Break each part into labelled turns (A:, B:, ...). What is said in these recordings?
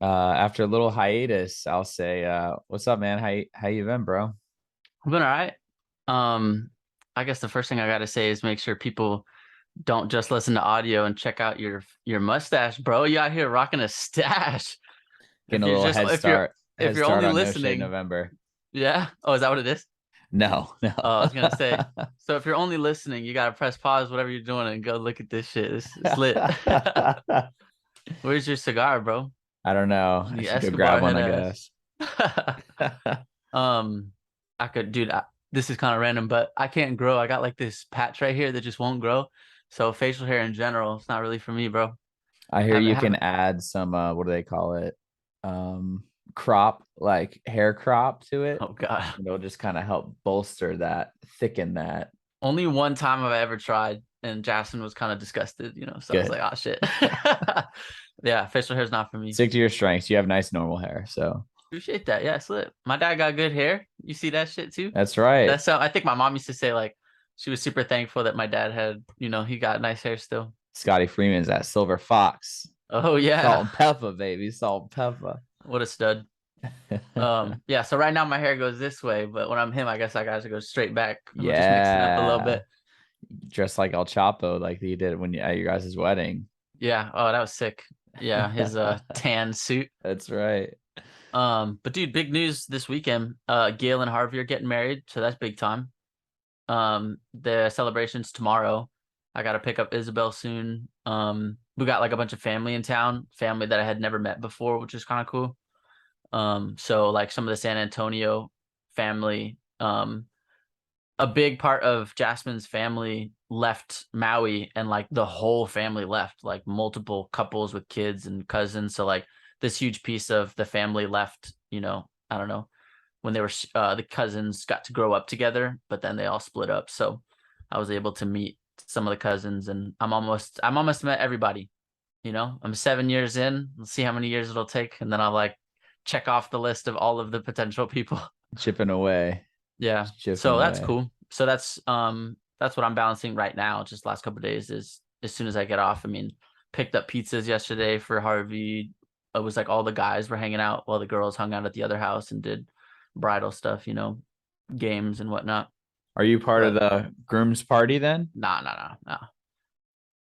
A: After a little hiatus, I'll say, what's up, man? How you been, bro?
B: I've been all right. Um, I guess the first thing I gotta say is make sure people don't just listen to audio and check out your mustache, bro. You out here rocking a stash.
A: Getting
B: If
A: a
B: you're
A: little
B: just if
A: head
B: you're
A: start
B: only
A: on No Shave
B: listening,
A: November.
B: yeah. Oh, is that what it is?
A: No, no.
B: Oh, I was gonna say. So if you're only listening, you gotta press pause, whatever you're doing, and go look at this shit. It's lit. Where's your cigar, bro?
A: I don't know. I
B: The
A: should go grab
B: Escobar
A: one,
B: head
A: I
B: ass.
A: guess.
B: Um, I could, dude. This is kind of random, but I can't grow. I got like this patch right here that just won't grow. So facial hair in general, it's not really for me, bro.
A: I hear
B: Haven't
A: you can
B: haven't.
A: add some what do they call it? Um, crop, like hair crop to it.
B: Oh God.
A: It'll just kind of help bolster that, thicken that.
B: Only one time I've ever tried, and Jackson was kind of disgusted, So I was
A: Good.
B: like, oh shit. Yeah, facial hair is not for me.
A: Stick to your strengths. You have nice normal hair, so
B: Appreciate that. Yeah, slip. My dad got good hair. You see that shit too?
A: that's right.
B: That's how I think my mom used to say like she was super thankful that my dad had, he got nice hair still.
A: Scotty Freeman's that silver fox.
B: Oh
A: Salt
B: yeah.
A: and pepper, baby. Salt and pepper.
B: What a stud. Yeah, so right now my hair goes this way, but when I'm him, I guess I got to go straight back. I'm just mixing up a little
A: Yeah.
B: bit.
A: Dressed like El Chapo, like he did when at your guys' wedding.
B: Yeah. Oh, that was sick. Yeah, his tan suit.
A: That's right.
B: But dude, big news this weekend. Gail and Harvey are getting married, so that's big time. The celebration's tomorrow. I gotta pick up Isabel soon. We got like a bunch of family in town, family that I had never met before, which is kind of cool. So like some of the San Antonio family, a big part of Jasmine's family left Maui and like the whole family left, like multiple couples with kids and cousins. So like this huge piece of the family left, I don't know, when they were the cousins got to grow up together, but then they all split up. So I was able to meet some of the cousins and I'm almost met everybody. I'm 7 years in. Let's see how many years it'll take. And then I'll like check off the list of all of the potential people.
A: Chipping away.
B: Yeah.
A: Just chipping
B: So that's
A: away.
B: cool. So that's what I'm balancing right now, just last couple of days is as soon as I get off. I mean, picked up pizzas yesterday for Harvey. It was like all the guys were hanging out while the girls hung out at the other house and did bridal stuff, games and whatnot.
A: Are you part of
B: But
A: the groom's party then?
B: nah, nah, nah, nah.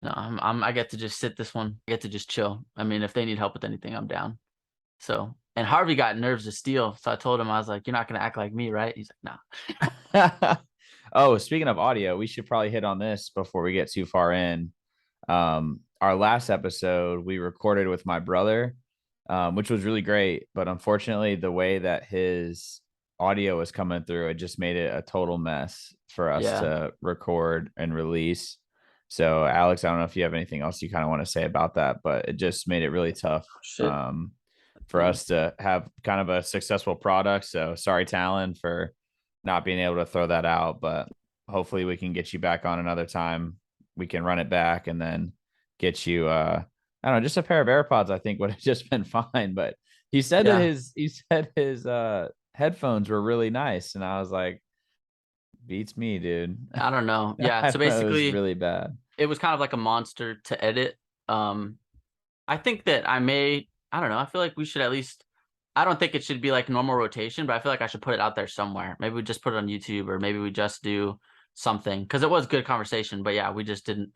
B: No, I get to just sit this one. I get to just chill. I mean, if they need help with anything, I'm down. So, and Harvey got nerves of steel. So I told him, I was like, you're not going to act like me, right? He's like, nah.
A: Oh, speaking of audio, we should probably hit on this before we get too far in. Our last episode we recorded with my brother, which was really great, but unfortunately, the way that his audio was coming through, it just made it a total mess for us
B: Yeah.
A: to record and release. So, Alex, I don't know if you have anything else you kind of want to say about that, but it just made it really tough
B: Shit.
A: for us to have kind of a successful product. So, sorry, Talon, for not being able to throw that out, but hopefully we can get you back on another time. We can run it back and then get you I don't know, just a pair of AirPods I think would have just been fine. But
B: Yeah.
A: he said his headphones were really nice. And I was like, beats me, dude.
B: I don't know. Yeah.
A: I
B: So
A: don't know, it was
B: basically,
A: really bad.
B: it was kind of like a monster to edit. Um, I think that I don't know. I feel like we should at least, I don't think it should be like normal rotation, but I feel like I should put it out there somewhere. Maybe we just put it on YouTube or maybe we just do something because it was good conversation. But yeah, we didn't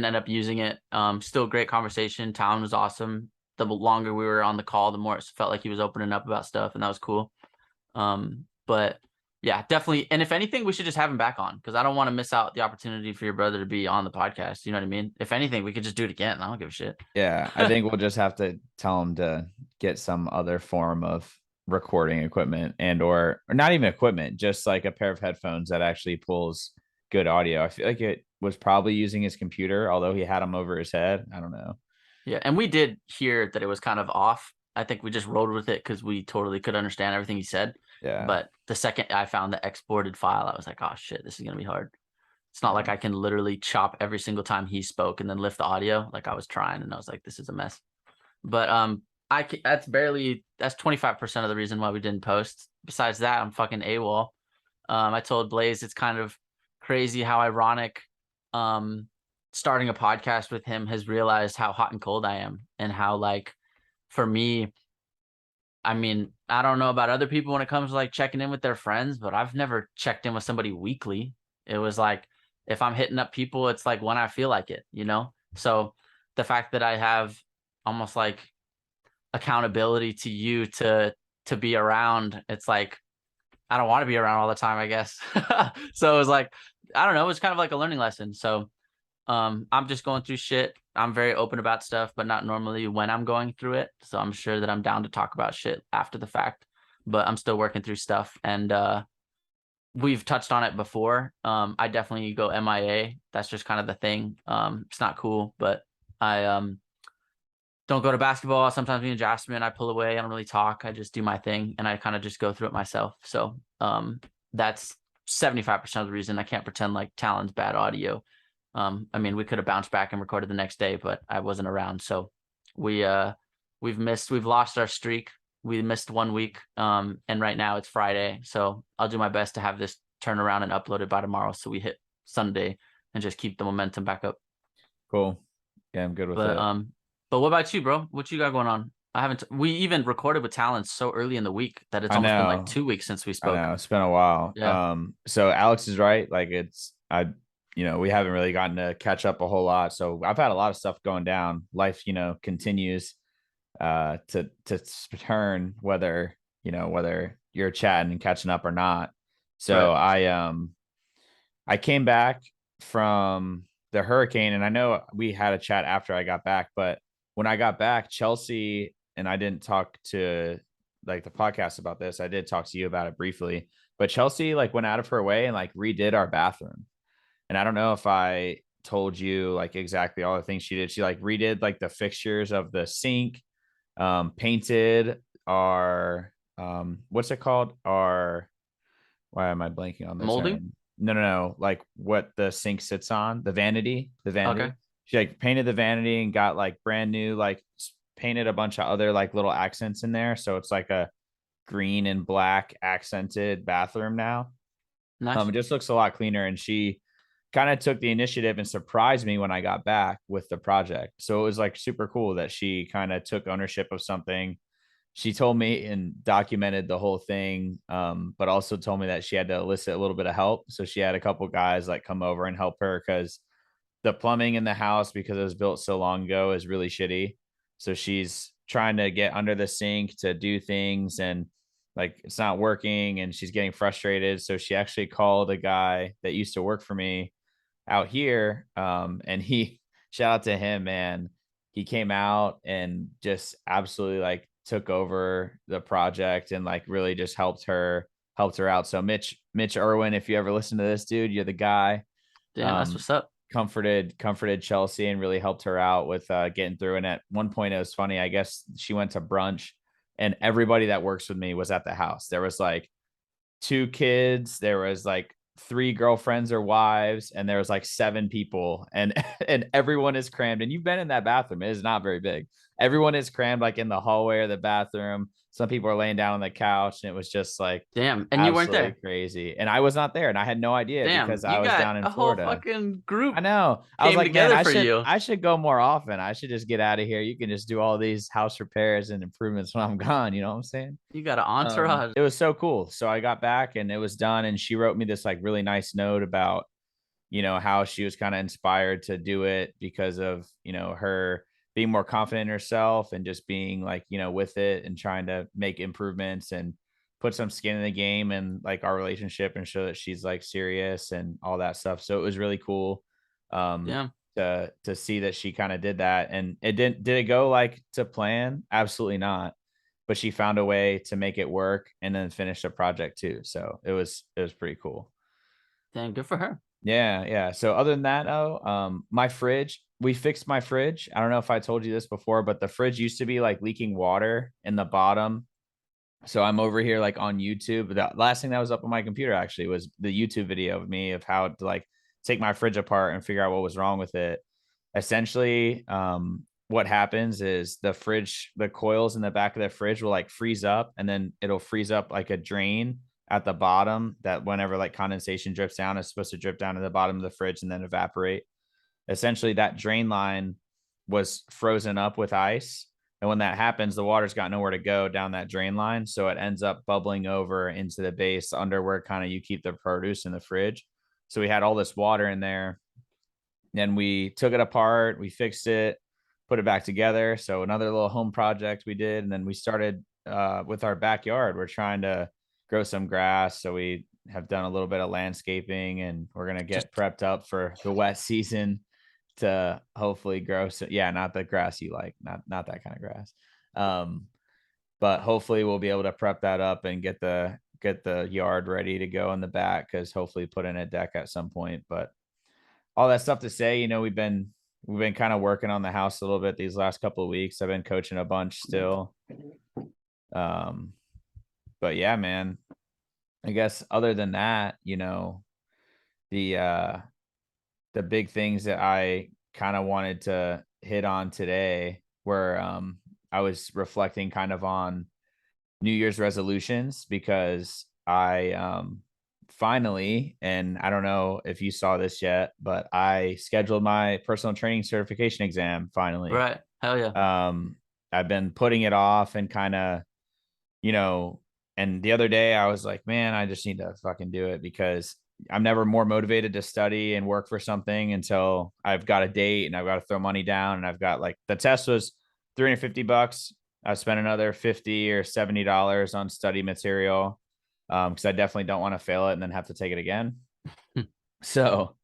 B: end up using it. Still great conversation. Talon was awesome. The longer we were on the call, the more it felt like he was opening up about stuff, and that was cool. But yeah, definitely. And if anything, we should just have him back on because I don't want to miss out the opportunity for your brother to be on the podcast. You know what I mean? If anything, we could just do it again. I don't give a shit.
A: Yeah, I think we'll just have to tell him to get some other form of recording equipment and or not even equipment, just like a pair of headphones that actually pulls good audio. I feel like it was probably using his computer, although he had them over his head. I don't know.
B: Yeah, and we did hear that it was kind of off. I think we just rolled with it because we totally could understand everything he said.
A: Yeah.
B: But the second I found the exported file, I was like, oh shit, this is gonna be hard. It's not like I can literally chop every single time he spoke and then lift the audio. Like I was trying, and I was like, this is a mess. But that's 25% of the reason why we didn't post. Besides that, I'm fucking AWOL. I told Blaise it's kind of crazy how ironic starting a podcast with him has realized how hot and cold I am and how like for me, I mean, I don't know about other people when it comes to like checking in with their friends, but I've never checked in with somebody weekly. It was like if I'm hitting up people, it's like when I feel like it, you know? So the fact that I have almost like accountability to you to be around, it's like I don't want to be around all the time, I guess. So it was like, I don't know, it was kind of like a learning lesson. So I'm just going through shit. I'm very open about stuff, but not normally when I'm going through it. So I'm sure that I'm down to talk about shit after the fact. But I'm still working through stuff, and we've touched on it before. I definitely go MIA. That's just kind of the thing. It's not cool, but I don't go to basketball. Sometimes me and Jasmine, I pull away. I don't really talk. I just do my thing, and I kind of just go through it myself. So that's 75% of the reason. I can't pretend like Talon's bad audio. I mean, we could have bounced back and recorded the next day, but I wasn't around. So we've lost our streak. We missed 1 week. And right now it's Friday. So I'll do my best to have this turn around and uploaded by tomorrow. So we hit Sunday and just keep the momentum back up.
A: Cool. Yeah, I'm good with
B: But
A: it.
B: but what about you, bro? What you got going on? We even recorded with Talon so early in the week that it's
A: I
B: almost been like
A: know.
B: 2 weeks since we
A: I
B: spoke.
A: know. It's been a while.
B: Yeah.
A: So Alex is right. Like we haven't really gotten to catch up a whole lot. So I've had a lot of stuff going down. Life, continues to turn whether you're chatting and catching up or not. So
B: Right.
A: I came back from the hurricane, and I know we had a chat after I got back, but when I got back, Chelsey and I didn't talk to like the podcast about this. I did talk to you about it briefly, but Chelsey like went out of her way and like redid our bathroom. And I don't know if I told you like exactly all the things she did. She like redid like the fixtures of the sink, painted our what's it called? Our why am I blanking on the
B: Molding?
A: term? No. Like what the sink sits on, the vanity, the
B: Okay.
A: vanity. She like painted the vanity and got like brand new, like painted a bunch of other like little accents in there. So it's like a green and black accented bathroom now.
B: Nice.
A: It just looks a lot cleaner. And she kind of took the initiative and surprised me when I got back with the project. So it was like super cool that she kind of took ownership of something. She told me and documented the whole thing, but also told me that she had to elicit a little bit of help. So she had a couple guys like come over and help her because the plumbing in the house, because it was built so long ago, is really shitty. So she's trying to get under the sink to do things, and like it's not working, and she's getting frustrated. So she actually called a guy that used to work for me out here. And he shout out to him, man. He came out and just absolutely like took over the project and like really just helped her out. So Mitch Irwin, if you ever listen to this, dude, you're the guy.
B: Damn, that's
A: Um,
B: what's up.
A: comforted Chelsey and really helped her out with getting through. And at one point, it was funny. I guess she went to brunch, and everybody that works with me was at the house. There was like two kids, there was like three girlfriends or wives, and there was like seven people, and and everyone is crammed. And you've been in that bathroom, it is not very big. Everyone is crammed like in the hallway or the bathroom. Some people are laying down on the couch, and it was just like
B: Damn. And you weren't
A: absolutely
B: there.
A: crazy. And I was not there, and I had no idea
B: Damn.
A: because I
B: You
A: was
B: got
A: down in
B: a whole
A: Florida.
B: fucking
A: I
B: group
A: know. I was
B: came
A: like, man,
B: together
A: I
B: for
A: should
B: you.
A: I should go more often. I should just get out of here. You can just do all these house repairs and improvements when I'm gone. You know what I'm saying?
B: You got an entourage.
A: It was so cool. So I got back and it was done. And she wrote me this like really nice note about, how she was kind of inspired to do it because of, her being more confident in herself and just being like, with it and trying to make improvements and put some skin in the game and like our relationship and show that she's like serious and all that stuff. So it was really cool um
B: Damn.
A: to see that she kind of did that. And did it go like to plan? Absolutely not. But she found a way to make it work and then finish the project too. So it was pretty cool.
B: Damn, good for her.
A: Yeah. So other than that, my fridge, we fixed my fridge. I don't know if I told you this before, but the fridge used to be like leaking water in the bottom. So I'm over here like on YouTube. The last thing that was up on my computer actually was the YouTube video of me of how to like take my fridge apart and figure out what was wrong with it. Essentially, what happens is the coils in the back of the fridge will like freeze up, and then it'll freeze up like a drain at the bottom that whenever like condensation drips down, it's supposed to drip down to the bottom of the fridge and then evaporate. Essentially, that drain line was frozen up with ice. And when that happens, the water's got nowhere to go down that drain line. So it ends up bubbling over into the base under where kind of you keep the produce in the fridge. So we had all this water in there. Then we took it apart, we fixed it, put it back together. So another little home project we did. And then we started with our backyard. We're trying to grow some grass. So we have done a little bit of landscaping, and we're going to
B: Just
A: get prepped up for the wet season to hopefully grow. So yeah, not the grass you like, not that kind of grass. Um, but hopefully we'll be able to prep that up and get the yard ready to go in the back, because hopefully put in a deck at some point. But all that stuff to say, we've been kind of working on the house a little bit these last couple of weeks. I've been coaching a bunch still. Um, but yeah, man, I guess other than that, the the big things that I kind of wanted to hit on today were I was reflecting kind of on New Year's resolutions, because I finally, and I don't know if you saw this yet, but I scheduled my personal training certification exam finally.
B: right. Hell yeah.
A: Um I've been putting it off and kind of, you know, and the other day I was like, man, I just need to fucking do it, because I'm never more motivated to study and work for something until I've got a date and I've got to throw money down, and I've got, like, the test was $350. I spent another $50 or $70 on study material, because I definitely don't want to fail it and then have to take it again. So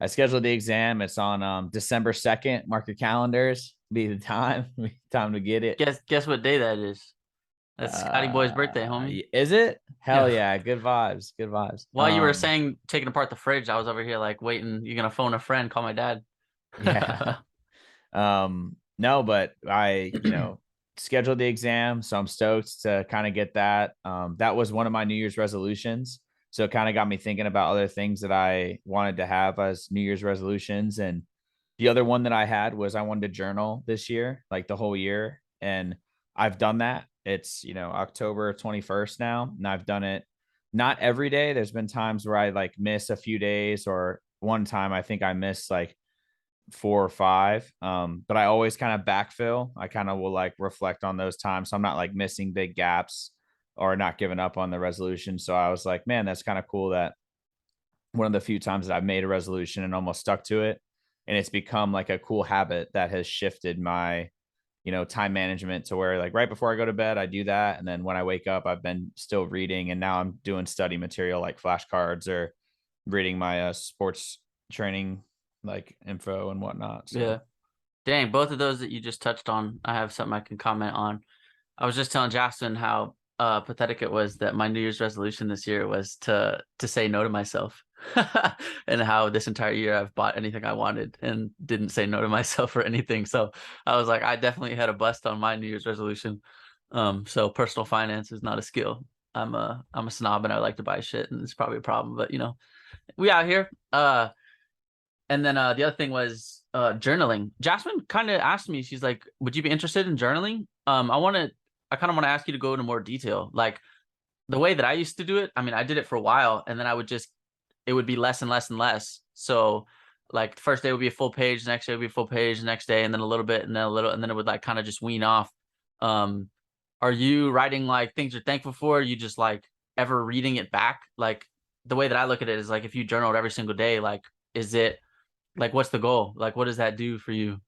A: I scheduled the exam. It's on December 2nd. Mark your calendars. Be the time. Time to get it.
B: Guess what day that is? That's Scotty Boy's birthday, homie.
A: Is it? Hell
B: Yeah.
A: yeah. Good vibes. Good vibes.
B: While you were saying taking apart the fridge, I was over here like waiting. You're gonna phone a friend, call my dad.
A: Yeah. No, but I, scheduled the exam, so I'm stoked to kind of get that. That was one of my New Year's resolutions. So it kind of got me thinking about other things that I wanted to have as New Year's resolutions. And the other one that I had was I wanted to journal this year, like the whole year. And I've done that. It's, October 21st now, and I've done it not every day. There's been times where I like miss a few days, or one time I think I missed like 4 or 5. But I always kind of backfill. I kind of will like reflect on those times. So I'm not like missing big gaps or not giving up on the resolution. So I was like, man, that's kind of cool that one of the few times that I've made a resolution and almost stuck to it. And it's become like a cool habit that has shifted my, time management to where, like, right before I go to bed, I do that. And then when I wake up, I've been still reading, and now I'm doing study material like flashcards, or reading my sports training like info and whatnot. So
B: Yeah. Dang, both of those that you just touched on, I have something I can comment on. I was just telling Jackson how pathetic it was that my New Year's resolution this year was to say no to myself. And how this entire year I've bought anything I wanted and didn't say no to myself or anything. So I was like, I definitely had a bust on my New Year's resolution. So personal finance is not a skill. I'm a snob and I like to buy shit, and it's probably a problem, but we out here. And then the other thing was journaling. Jasmine kind of asked me, she's like, would you be interested in journaling? I kind of want to ask you to go into more detail. Like the way that I used to do it, I mean, I did it for a while, and then it would be less and less and less. So like the first day would be a full page, the next day would be a full page, the next day, and then a little bit, and then a little, and then it would like kind of just wean off. Are you writing like things you're thankful for? Are you just like ever reading it back? Like the way that I look at it is like, if you journaled every single day, like, is it like, what's the goal? Like, what does that do for you?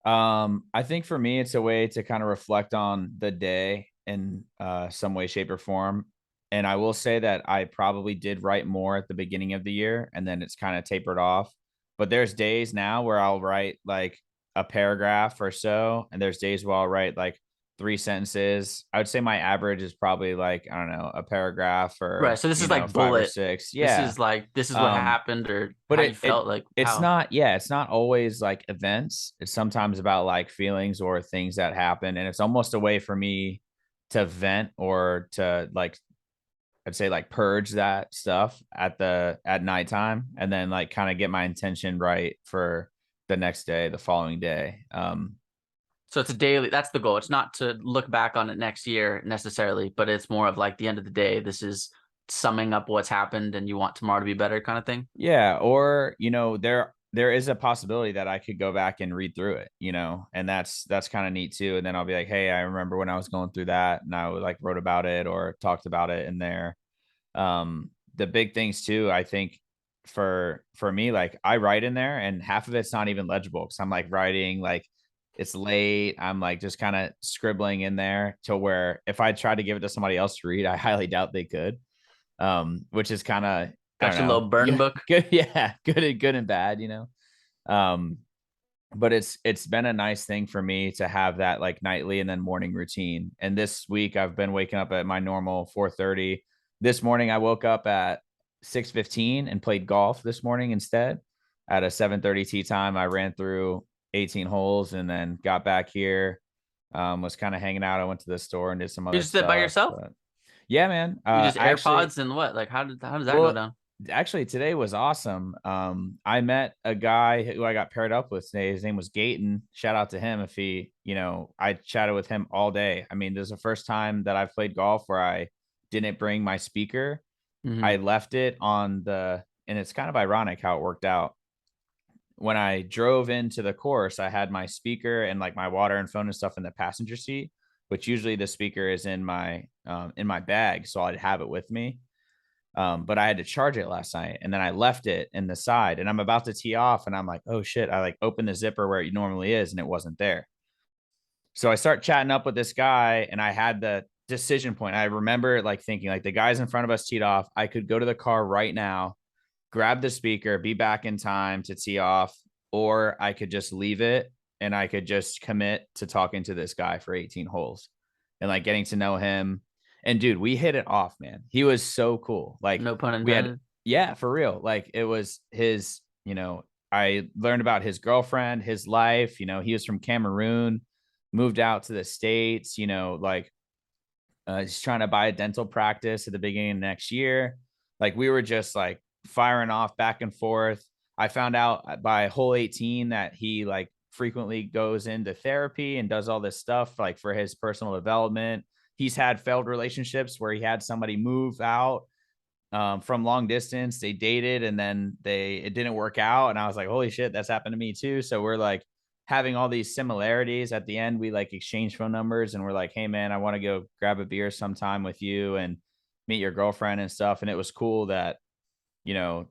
A: I think for me, it's a way to kind of reflect on the day in some way, shape, or form. And I will say that I probably did write more at the beginning of the year, and then it's kind of tapered off. But there's days now where I'll write like a paragraph or so, and there's days where I'll write like 3 sentences. I would say my average is probably like, I don't know, a paragraph,
B: Right.
A: or,
B: So this is like
A: 5 or 6.
B: this
A: Yeah.
B: is like, this is what
A: Um,
B: happened or
A: but
B: how you
A: it
B: felt, like
A: it's
B: how.
A: not, yeah, it's not always like events. It's sometimes about like feelings or things that happen, and it's almost a way for me to vent, or to like, I'd say, like, purge that stuff at nighttime, and then like kind of get my intention right for the next day, the following day.
B: So it's a daily, that's the goal. It's not to look back on it next year necessarily, but it's more of like the end of the day, this is summing up what's happened and you want tomorrow to be better kind of thing.
A: Yeah, or, there is a possibility that I could go back and read through it, and that's kind of neat too. And then I'll be like, hey, I remember when I was going through that, and I like wrote about it or talked about it in there. The big things too, I think for me, like I write in there, and half of it's not even legible because I'm like writing like it's late. I'm like just kind of scribbling in there to where if I tried to give it to somebody else to read, I highly doubt they could. Which is kind of, I don't
B: Got your
A: know,
B: little burn
A: yeah,
B: book.
A: good, yeah, good and bad. Um, but it's been a nice thing for me to have that like nightly and then morning routine. And this week I've been waking up at my normal 4:30. This morning I woke up at 6:15 and played golf this morning instead. At a 7:30 tee time, I ran through 18 holes and then got back here. Was kind of hanging out. I went to the store and did some
B: You
A: other
B: just did it by
A: stuff.
B: yourself?
A: But yeah, man.
B: You just
A: I actually,
B: AirPods and what? Like how does that go
A: well,
B: down?
A: actually, today was awesome. I met a guy who I got paired up with today. His name was Gayton. Shout out to him if he, I chatted with him all day. I mean, this is the first time that I've played golf where I didn't bring my speaker.
B: Hmm.
A: I left it and it's kind of ironic how it worked out. When I drove into the course, I had my speaker and like my water and phone and stuff in the passenger seat, which usually the speaker is in my bag, so I'd have it with me. But I had to charge it last night and then I left it in the side and I'm about to tee off and I'm like, oh shit. I like opened the zipper where it normally is and it wasn't there. So I start chatting up with this guy and I had the decision point. I remember like thinking like the guys in front of us teed off. I could go to the car right now, grab the speaker, be back in time to tee off, or I could just leave it and I could just commit to talking to this guy for 18 holes and like getting to know him. And dude, we hit it off, man. He was so cool. Like
B: No pun
A: we had,
B: intended.
A: yeah, for real. Like it was his, I learned about his girlfriend, his life. He was from Cameroon, moved out to the States, like he's trying to buy a dental practice at the beginning of next year. Like we were just like firing off back and forth. I found out by hole 18 that he like frequently goes into therapy and does all this stuff like for his personal development. He's had failed relationships where he had somebody move out from long distance. They dated and then it didn't work out. And I was like, holy shit, that's happened to me too. So we're like having all these similarities. At the end, we like exchange phone numbers and we're like, hey man, I want to go grab a beer sometime with you and meet your girlfriend and stuff. And it was cool that, you know,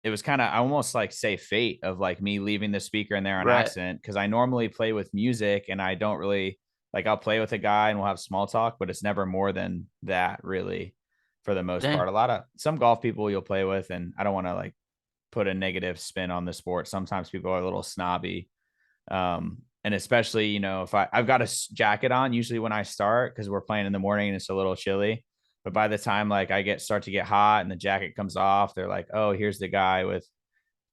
A: it was kind of, I almost like say fate of like me leaving the speaker in there on
B: Right.
A: accident. Cause I normally play with music and I don't really like, I'll play with a guy and we'll have small talk, but it's never more than that really for the most
B: Dang.
A: part. A lot of some golf people you'll play with, and I don't want to like put a negative spin on the sport. Sometimes people are a little snobby. And especially, if I've got a jacket on, usually when I start, because we're playing in the morning and it's a little chilly. But by the time like start to get hot and the jacket comes off, they're like, oh, here's the guy with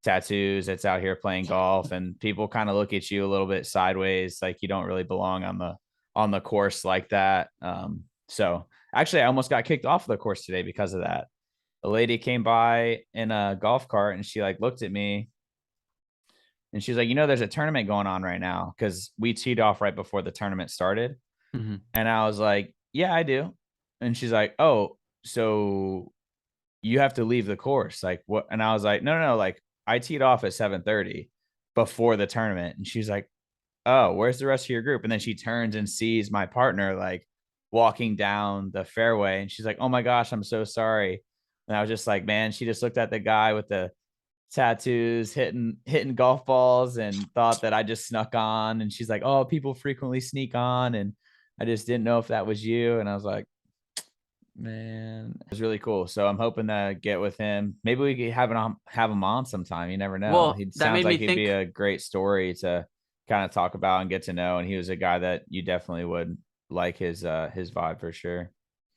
A: tattoos that's out here playing golf. And people kind of look at you a little bit sideways, like you don't really belong on the course like that. So actually I almost got kicked off the course today because of that. A lady came by in a golf cart and she like looked at me and she's like, there's a tournament going on right now because we teed off right before the tournament started.
B: Hmm.
A: And I was like, yeah, I do. And she's like, oh, so you have to leave the course. Like what? And I was like, no, no, no. Like I teed off at 7:30 before the tournament. And she's like, oh, where's the rest of your group? And then she turns and sees my partner like walking down the fairway. And she's like, oh my gosh, I'm so sorry. And I was just like, man, she just looked at the guy with the tattoos hitting golf balls and thought that I just snuck on. And she's like, oh, people frequently sneak on. And I just didn't know if that was you. And I was like, man, it was really cool. So I'm hoping to get with him. Maybe we could have him on sometime. You never know.
B: Well,
A: He
B: that
A: sounds
B: made
A: like
B: me
A: he'd be
B: think.
A: a great story to kind of talk about and get to know. And he was a guy that you definitely would like his vibe for sure.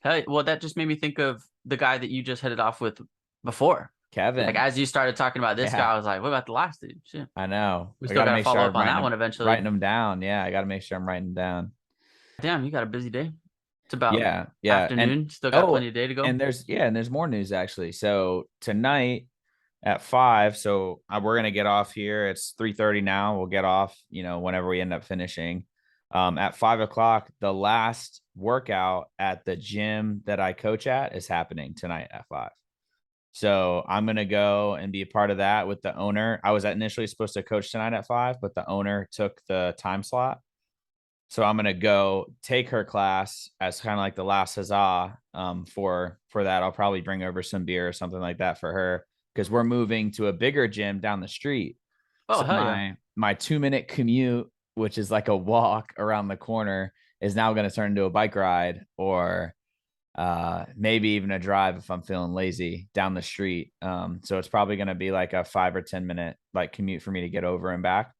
B: Hey, well, that just made me think of the guy that you just hit it off with before. Like
A: Kevin.
B: as you started talking about this
A: Yeah,
B: guy, I was like, what about the last dude? Shit.
A: I know.
B: We
A: I
B: still
A: got to
B: got to
A: make sure
B: follow up
A: I'm
B: on that one eventually.
A: writing them down. Yeah, I got to make sure I'm writing them down.
B: Damn, you got a busy day. It's about
A: Yeah, yeah. And
B: afternoon. Still got
A: oh,
B: plenty of day to go.
A: and there's more news actually. So tonight at 5, so we're gonna get off here. It's 3:30 now. We'll get off, whenever we end up finishing. At 5 o'clock, the last workout at the gym that I coach at is happening tonight at 5. So I'm gonna go and be a part of that with the owner. I was initially supposed to coach tonight at 5, but the owner took the time slot. So I'm gonna go take her class as kind of like the last huzzah for that. I'll probably bring over some beer or something like that for her because we're moving to a bigger gym down the street.
B: Oh
A: So
B: hell yeah.
A: my 2 minute commute, which is like a walk around the corner, is now going to turn into a bike ride or maybe even a drive if I'm feeling lazy down the street. So it's probably going to be like a 5 or 10 minute like commute for me to get over and back.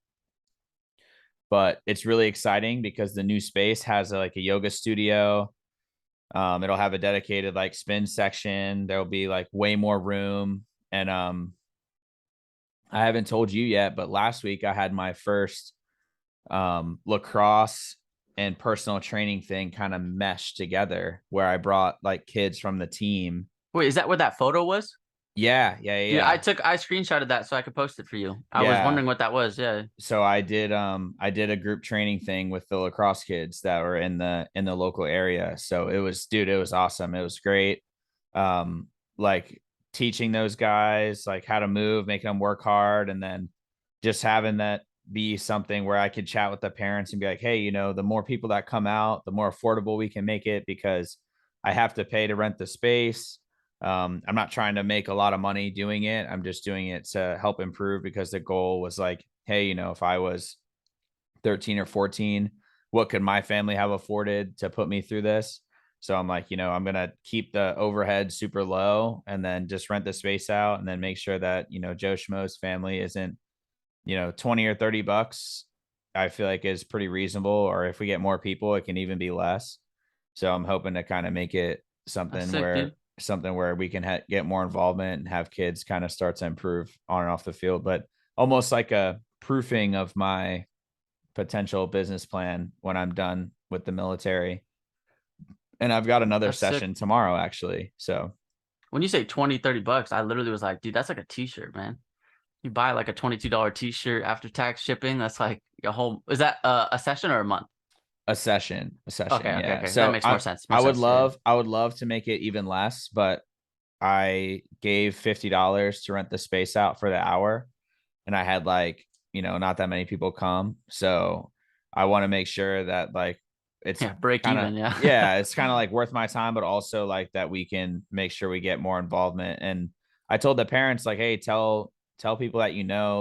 A: But it's really exciting because the new space has like a yoga studio. It'll have a dedicated like spin section. There'll be like way more room. And I haven't told you yet, but last week I had my first lacrosse and personal training thing kind of meshed together where I brought like kids from the team.
B: Wait, is that what that photo was?
A: Yeah,
B: Dude,
A: yeah.
B: I screenshotted that so I could post it for you. I was
A: Yeah.
B: wondering what that was. Yeah.
A: So I did a group training thing with the lacrosse kids that were in the local area. So it was, dude, it was awesome. It was great. Like teaching those guys like how to move, making them work hard, and then just having that be something where I could chat with the parents and be like, hey, the more people that come out, the more affordable we can make it because I have to pay to rent the space. I'm not trying to make a lot of money doing it. I'm just doing it to help improve because the goal was like, hey, if I was 13 or 14, what could my family have afforded to put me through this? So I'm like, I'm going to keep the overhead super low and then just rent the space out and then make sure that, Joe Schmo's family isn't, 20 or 30 bucks. I feel like is pretty reasonable. Or if we get more people, it can even be less. So I'm hoping to kind of make it
B: That's
A: something
B: sick, dude.
A: where we can get more involvement and have kids kind of start to improve on and off the field, but almost like a proofing of my potential business plan when I'm done with the military. And I've got another
B: That's sick.
A: session tomorrow, actually. So
B: When you say 20, 30 bucks, I literally was like, dude, that's like a t-shirt, man. You buy like a $22 t-shirt after tax shipping. That's like a whole, is that a session or a month?
A: a
B: Okay,
A: session,
B: okay,
A: yeah.
B: okay. That
A: So
B: makes more sense. More sense. Yeah.
A: I would love to make it even less, but I gave $50 to rent the space out for the hour, and I had like not that many people come, so I want to make sure that like it's
B: Yeah, break
A: kind of,
B: even. Yeah.
A: yeah, it's kind of like worth my time, but also like that we can make sure we get more involvement. And I told the parents like, hey, tell people that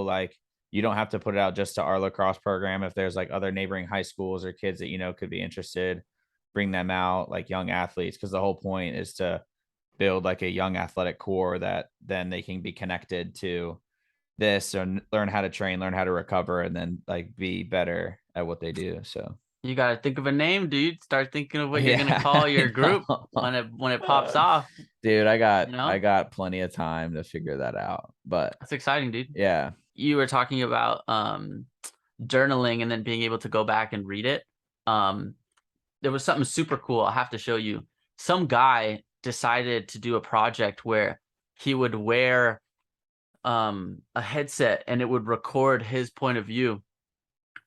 A: like you don't have to put it out just to our lacrosse program. If there's like other neighboring high schools or kids that could be interested, bring them out, like young athletes, because the whole point is to build like a young athletic core that then they can be connected to this and learn how to train, learn how to recover, and then like be better at what they do. So
B: You gotta think of a name, dude. Start thinking of what you're gonna
A: yeah,
B: call
A: I
B: your group
A: know.
B: when it pops off.
A: Dude,
B: You
A: I
B: know,
A: got plenty of time to figure that out. But
B: that's exciting, dude.
A: yeah.
B: You were talking about journaling and then being able to go back and read it. Um, there was something super cool. I'll have to show you. Some guy decided to do a project where he would wear a headset and it would record his point of view.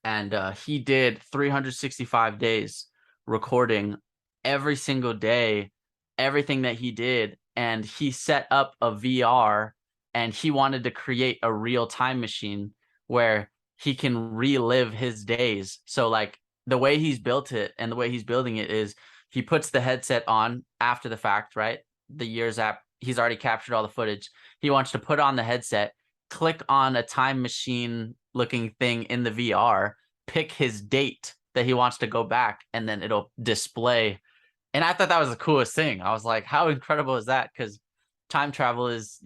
B: And he did 365 days recording every single day, everything that he did. And he set up a VR and he wanted to create a real time machine where he can relive his days. So, like, the way he's built it and the way he's building it is he puts the headset on after the fact, right? The years app, he's already captured all the footage. He wants to put on the headset, click on a time machine looking thing in the VR, pick his date that he wants to go back, and then it'll display. And I thought that was the coolest thing. I was like, how incredible is that? Because time travel is,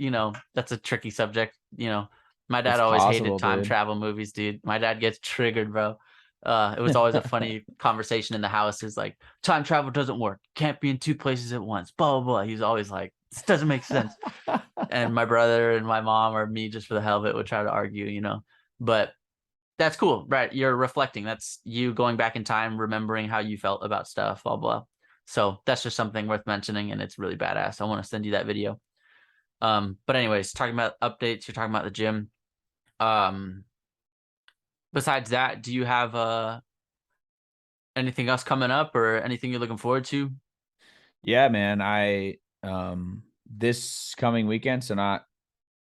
B: that's a tricky subject. My dad
A: It's
B: always hated
A: possible,
B: time
A: dude.
B: travel movies, dude. My dad gets triggered, bro. It was always a funny conversation in the house. Is like, time travel doesn't work. Can't be in two places at once. Blah blah blah. He's always like, this doesn't make sense. And my brother and my mom or me, just for the hell of it, would try to argue. But that's cool, right? You're reflecting. That's you going back in time, remembering how you felt about stuff, blah blah. So that's just something worth mentioning, and it's really badass. I want to send you that video. But anyways, talking about updates, you're talking about the gym. Um, Besides that, do you have anything else coming up or anything you're looking forward to?
A: Yeah, man. this coming weekend, so not,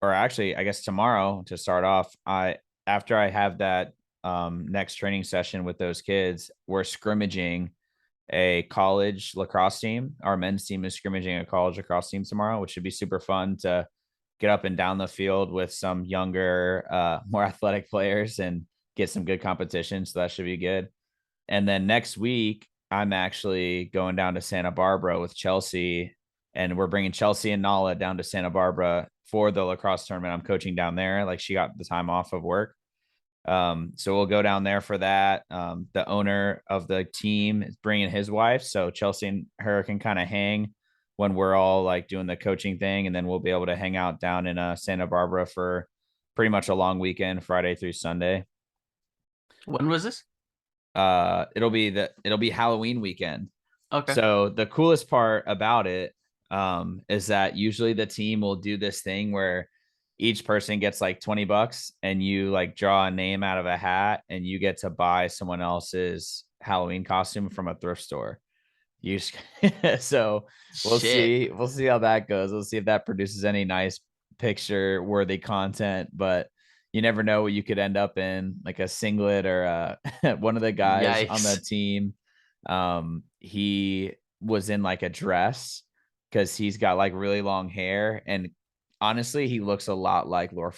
A: or actually, I guess tomorrow to start off, after I have that next training session with those kids, we're scrimmaging a college lacrosse team. Our men's team is scrimmaging a college lacrosse team tomorrow, which should be super fun to get up and down the field with some younger, more athletic players and get some good competition. So that should be good. And then next week, I'm actually going down to Santa Barbara with Chelsey, and we're bringing Chelsey and Nala down to Santa Barbara for the lacrosse tournament. I'm coaching down there. Like, she got the time off of work. So we'll go down there for that. The owner of the team is bringing his wife, so Chelsey and her can kind of hang when we're all like doing the coaching thing, and then we'll be able to hang out down in Santa Barbara for pretty much a long weekend, Friday through Sunday.
B: When was this?
A: It'll be Halloween weekend.
B: Okay.
A: So the coolest part about it is that usually the team will do this thing where each person gets like $20 and you like draw a name out of a hat and you get to buy someone else's Halloween costume from a thrift store. You just, so
B: Shit.
A: we'll see how that goes. We'll see if that produces any nice picture worthy content, but you never know what you could end up in, like a singlet or one of the guys on the
B: Yikes.
A: team. He was in like a dress because he's got like really long hair, and honestly, he looks a lot like Lord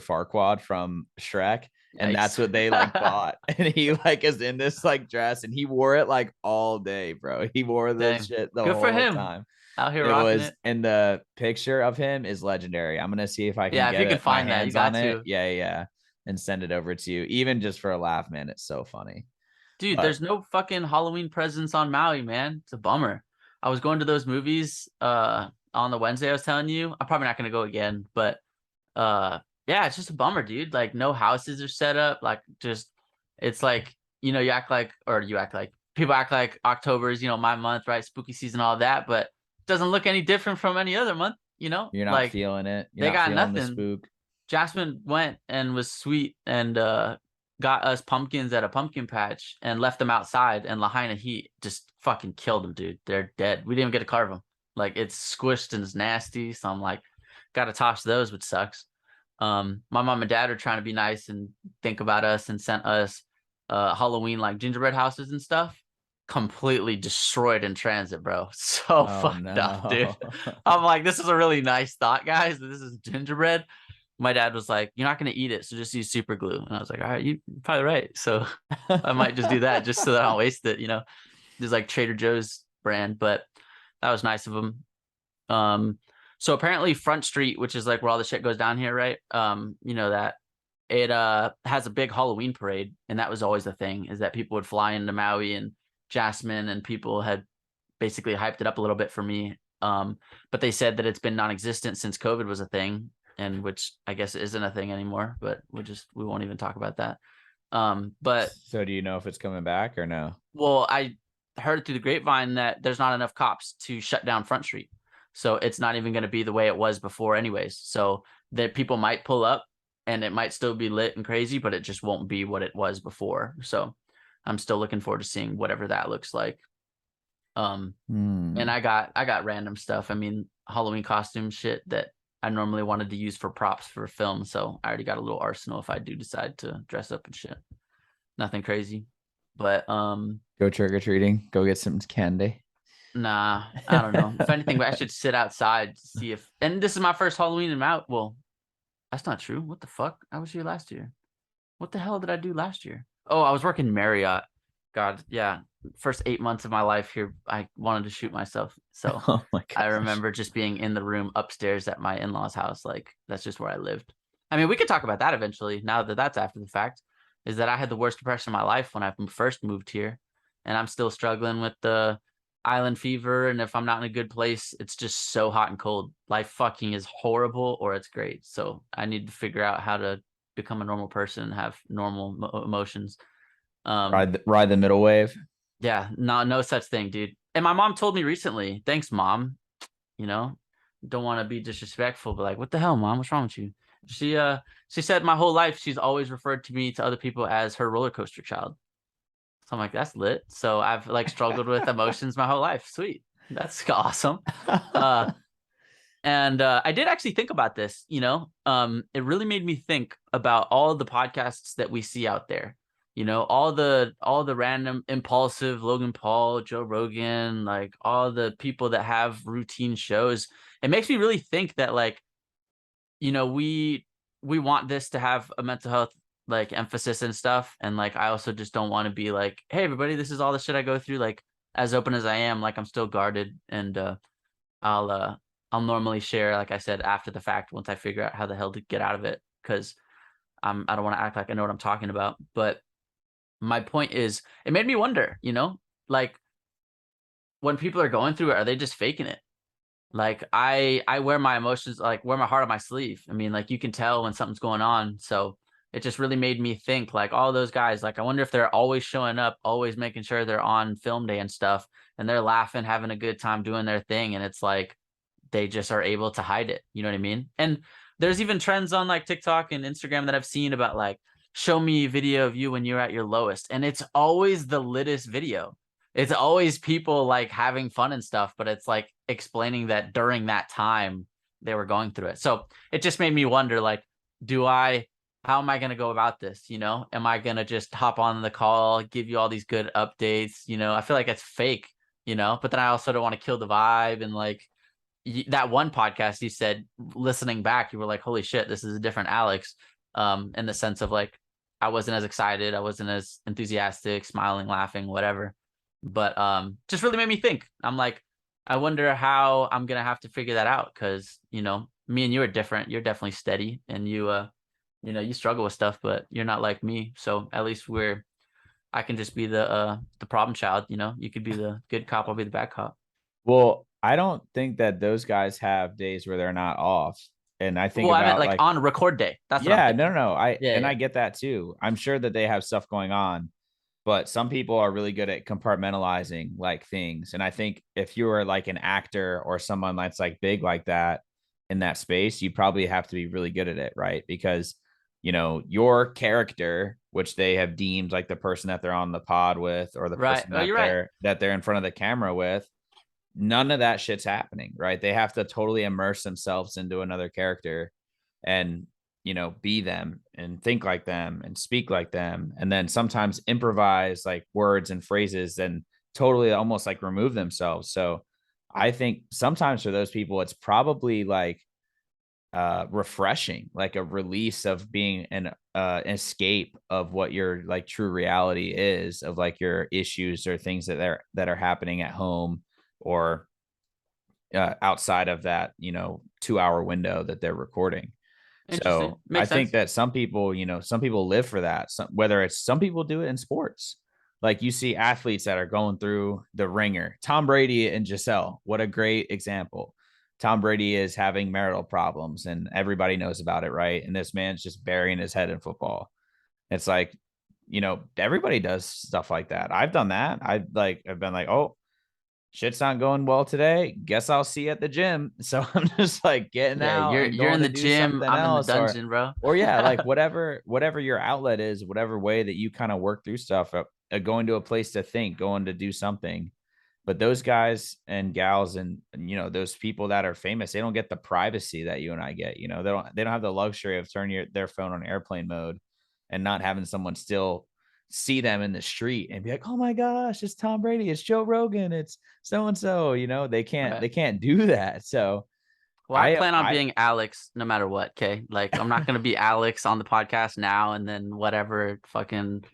A: Farquaad from Shrek. And that's
B: Yikes.
A: what they like bought. And he like is in this like dress, and he wore it like all day, bro. He wore this
B: Dang.
A: shit the
B: Good for
A: whole
B: him.
A: time.
B: Out here
A: It
B: rocking
A: was,
B: it.
A: and the picture of him is legendary. I'm gonna see if I can
B: Yeah, if you
A: get
B: can
A: it, my
B: find that, you
A: hands
B: got
A: on it.
B: to.
A: Yeah, yeah, and send it over to you, even just for a laugh, man. It's so funny.
B: Dude,
A: But
B: there's no fucking Halloween presents on Maui, man. It's a bummer. I was going to those movies on the Wednesday I was telling you. I'm probably not gonna go again, but yeah, it's just a bummer, dude. Like no houses are set up. Like just it's like, you act like, or you act like, people act like October is, my month, right? Spooky season, all that, but it doesn't look any different from any other month,
A: you're not
B: Like
A: feeling it. You're
B: they
A: not
B: got
A: feeling the
B: nothing.
A: spook.
B: Jasmine went and was sweet and got us pumpkins at a pumpkin patch and left them outside, and Lahaina heat just fucking killed them, dude. They're dead. We didn't even get to carve them. Like it's squished and it's nasty. So I'm like, gotta toss those, which sucks. My mom and dad are trying to be nice and think about us and sent us Halloween like gingerbread houses and stuff. Completely destroyed in transit, bro. So
A: Oh
B: fucked up, dude.
A: no.
B: I'm like, this is a really nice thought, guys. This is gingerbread. My dad was like, "You're not gonna eat it, so just use super glue." And I was like, "All right, you're probably right." So I might just do that just so that I don't waste it. Just like Trader Joe's brand, but that was nice of them. So apparently Front Street, which is like where all the shit goes down here, right? That it has a big Halloween parade, and that was always the thing, is that people would fly into Maui, and Jasmine and people had basically hyped it up a little bit for me. But they said that it's been non-existent since COVID was a thing, and which I guess isn't a thing anymore, but we won't even talk about that. But
A: So do you know if it's coming back or no?
B: well, I heard through the grapevine that there's not enough cops to shut down Front Street. So it's not even going to be the way it was before anyways. So that people might pull up and it might still be lit and crazy, but it just won't be what it was before. So I'm still looking forward to seeing whatever that looks like. And I got random stuff. I mean, Halloween costume shit that I normally wanted to use for props for film. So I already got a little arsenal if I do decide to dress up and shit. Nothing crazy. But
A: Go trick or treating. Go get some candy.
B: nah, I don't know. If anything, I should sit outside to see if. And this is my first Halloween in out. Well, that's not true. What the fuck? I was here last year. What the hell did I do last year? Oh, I was working Marriott. God, yeah. First 8 months of my life here, I wanted to shoot myself. So
A: Oh my
B: I
A: gosh.
B: remember just being in the room upstairs at my in-laws' house. Like that's just where I lived. I mean, we could talk about that eventually. Now that that's after the fact, is that I had the worst depression of my life when I first moved here, and I'm still struggling with the island fever. And if I'm not in a good place, it's just so hot and cold. Life fucking is horrible or it's great. So I need to figure out how to become a normal person and have normal emotions.
A: Ride the middle wave.
B: Yeah, no such thing, dude. And my mom told me recently, thanks, mom. You know, don't want to be disrespectful, but like, what the hell, mom? What's wrong with you? She said my whole life she's always referred to me to other people as her roller coaster child. So I'm like, that's lit. So I've like struggled with emotions my whole life. Sweet. That's awesome. Uh And I did actually think about this, it really made me think about all the podcasts that we see out there, all the random impulsive Logan Paul, Joe Rogan, like all the people that have routine shows. It makes me really think that like, we want this to have a mental health like emphasis and stuff. And like I also just don't want to be like, hey everybody, this is all the shit I go through. Like as open as I am, like I'm still guarded and I'll uh I'll normally share, like I said, after the fact once I figure out how the hell to get out of it, because I don't want to act like I know what I'm talking about. But my point is, it made me wonder, like when people are going through it, are they just faking it? Like I wear my emotions, like wear my heart on my sleeve. I mean, like you can tell when something's going on. So it just really made me think, like all those guys, like I wonder if they're always showing up, always making sure they're on film day and stuff, and they're laughing, having a good time doing their thing, and it's like they just are able to hide it. You know what I mean? And there's even trends on like TikTok and Instagram that I've seen about like show me a video of you when you're at your lowest, and it's always the littest video. It's always people like having fun and stuff, but it's like explaining that during that time they were going through it. So it just made me wonder, like, how am I going to go about this? Am I going to just hop on the call, give you all these good updates? I feel like it's fake, but then I also don't want to kill the vibe. And like that one podcast you said, listening back, you were like, holy shit, this is a different Alex. In the sense of like, I wasn't as excited. I wasn't as enthusiastic, smiling, laughing, whatever. But just really made me think. I'm like, I wonder how I'm gonna have to figure that out, because me and you are different. You're definitely steady, and you struggle with stuff, but you're not like me. So at least I can just be the problem child. You could be the good cop, I'll be the bad cop.
A: Well, I don't think that those guys have days where they're not off. And I think
B: Well, I meant
A: about
B: like
A: like,
B: on record day. That's what I'm
A: yeah, no,
B: thinking.
A: no, no.
B: Yeah,
A: I
B: yeah.
A: get that too. I'm sure that they have stuff going on, but some people are really good at compartmentalizing like things. And I think if you were like an actor or someone that's like big like that in that space, you probably have to be really good at it, right? Because your character, which they have deemed like the person that they're on the pod with or the
B: Right.
A: person
B: Oh, you're right.
A: that they're in front of the camera with, none of that shit's happening, right? They have to totally immerse themselves into another character and, be them and think like them and speak like them. And then sometimes improvise like words and phrases and totally almost like remove themselves. So I think sometimes for those people, it's probably like refreshing, like a release of being an escape of what your like true reality is of like your issues or things that are happening at home or outside of that 2 hour window that they're recording.
B: Interesting.
A: So I
B: Makes
A: think
B: sense.
A: that some people live for that. Whether it's some people do it in sports, like you see athletes that are going through the ringer. Tom Brady and Giselle, what a great example. Tom Brady is having marital problems, and everybody knows about it, right? And this man's just burying his head in football. It's like, everybody does stuff like that. I've done that. I've been like, oh, shit's not going well today. Guess I'll see you at the gym. So I'm just like getting
B: Yeah,
A: out
B: you're
A: and
B: you're
A: going
B: in
A: to
B: the
A: do
B: gym.
A: something
B: I'm in the
A: else
B: dungeon, bro.
A: or yeah, like whatever your outlet is, whatever way that you kind of work through stuff, going to a place to think, going to do something. But those guys and gals and those people that are famous, they don't get the privacy that you and I get. They don't have the luxury of turning their phone on airplane mode and not having someone still see them in the street and be like, oh my gosh, it's Tom Brady, it's Joe Rogan, it's so and so. They can't
B: Right.
A: they can't do that. So
B: Well, I
A: I
B: plan on
A: I
B: being Alex no matter what. Okay, like I'm not gonna be Alex on the podcast now, and then whatever fucking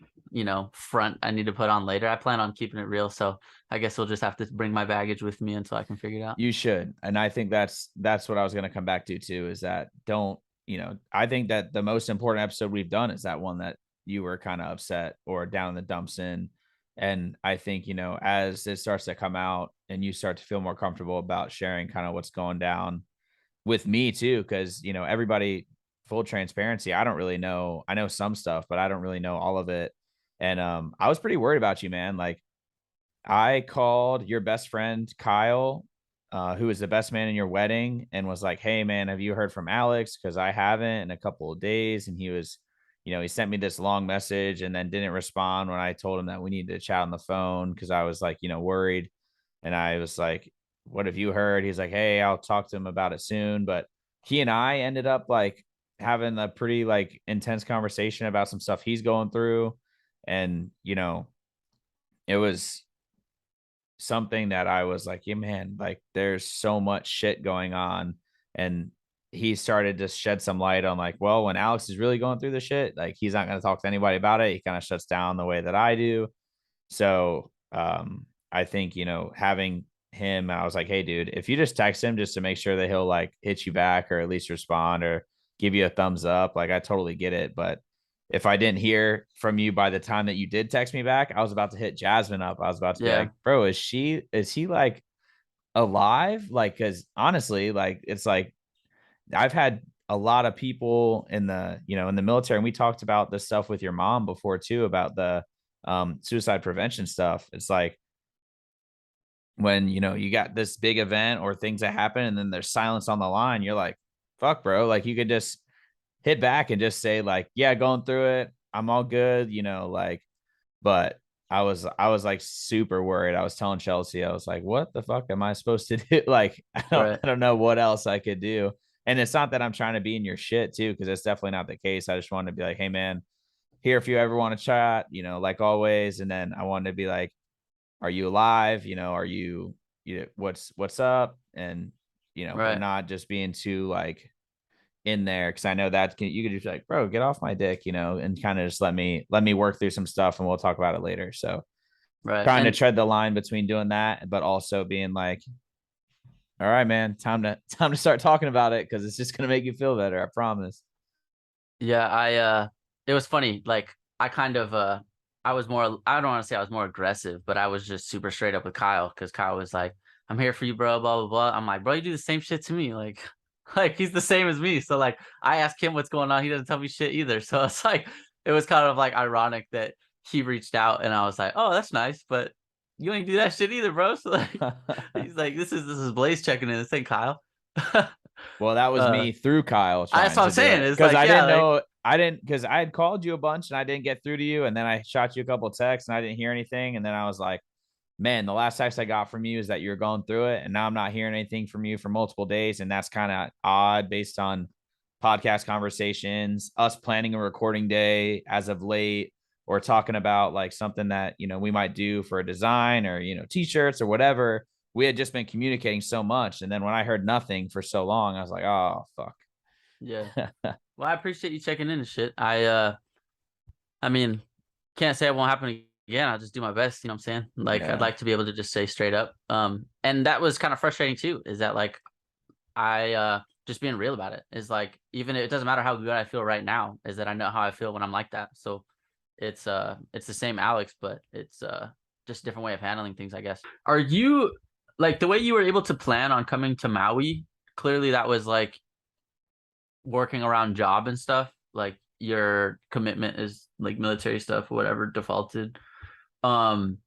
B: front I need to put on later. I plan on keeping it real. So I guess we'll just have to bring my baggage with me until I can figure it out.
A: You should. And I think that's what I was going to come back to too, is that don't, I think that the most important episode we've done is that one that you were kind of upset or down in the dumps in. And I think, as it starts to come out and you start to feel more comfortable about sharing kind of what's going down with me too, because, everybody, full transparency, I don't really know. I know some stuff, but I don't really know all of it. And I was pretty worried about you, man. Like I called your best friend, Kyle, who was the best man in your wedding, and was like, hey, man, have you heard from Alex? Because I haven't in a couple of days. And he was, he sent me this long message and then didn't respond when I told him that we needed to chat on the phone because I was like, worried. And I was like, what have you heard? He's like, hey, I'll talk to him about it soon. But he and I ended up like having a pretty like intense conversation about some stuff he's going through. And, it was something that I was like, yeah, man, like there's so much shit going on. And he started to shed some light on like, well, when Alex is really going through the shit, like he's not going to talk to anybody about it. He kind of shuts down the way that I do. So I think, having him, I was like, hey, dude, if you just text him just to make sure that he'll like hit you back or at least respond or give you a thumbs up, like I totally get it. But if I didn't hear from you by the time that you did text me back, I was about to hit Jasmine up. I was about to be
B: Yeah.
A: like, bro, is he like alive? Like, cause honestly, like it's like I've had a lot of people in the military, and we talked about this stuff with your mom before too, about the suicide prevention stuff. It's like when you got this big event or things that happen and then there's silence on the line, you're like, fuck, bro. Like you could just hit back and just say, like, yeah, going through it. I'm all good, like, but I was like super worried. I was telling Chelsey, I was like, what the fuck am I supposed to do? Like, I don't
B: Right.
A: I don't know what else I could do. And it's not that I'm trying to be in your shit too, because it's definitely not the case. I just wanted to be like, hey man, here if you ever want to chat, like always. And then I wanted to be like, are you alive? Are what's up? And but
B: Right.
A: not just being too like in there, because I know that you could just be like, bro, get off my dick, and kind of just let me work through some stuff and we'll talk about it later. So
B: Right.
A: trying to
B: And
A: tread the line between doing that, but also being like, all right, man, time to start talking about it because it's just gonna make you feel better. I promise.
B: yeah, it was funny. Like I kind of I was more, I don't want to say I was more aggressive, but I was just super straight up with Kyle because Kyle was like, I'm here for you, bro, blah blah blah. I'm like, bro, you do the same shit to me. Like like he's the same as me. So like I ask him what's going on, he doesn't tell me shit either. So it's like it was kind of like ironic that he reached out and I was like, oh, that's nice, but you ain't do that shit either, bro. So like he's like, this is Blaise checking in. This ain't Kyle.
A: Well, that was
B: uh
A: me through Kyle
B: that's
A: trying
B: what I'm
A: to do
B: saying.
A: it
B: It's
A: because
B: like,
A: I
B: yeah,
A: didn't
B: like
A: know because I had called you a bunch and I didn't get through to you, and then I shot you a couple of texts and I didn't hear anything, and then I was like, man, the last text I got from you is that you're going through it, and now I'm not hearing anything from you for multiple days, and that's kind of odd based on podcast conversations, us planning a recording day as of late, or talking about like something that we might do for a design or t-shirts or whatever. We had just been communicating so much, and then when I heard nothing for so long, I was like, oh fuck.
B: yeah. Well, I appreciate you checking in and shit. I mean, can't say it won't happen again. I'll just do my best, you know what I'm saying? Like I'd
A: Yeah.
B: like to be able to just say straight up. And that was kind of frustrating too, is that like I just being real about it is like even it doesn't matter how good I feel right now, is that I know how I feel when I'm like that. So it's the same Alex, but it's just a different way of handling things, I guess. Are you like the way you were able to plan on coming to Maui? Clearly that was like working around job and stuff, like your commitment is like military stuff or whatever defaulted. Um,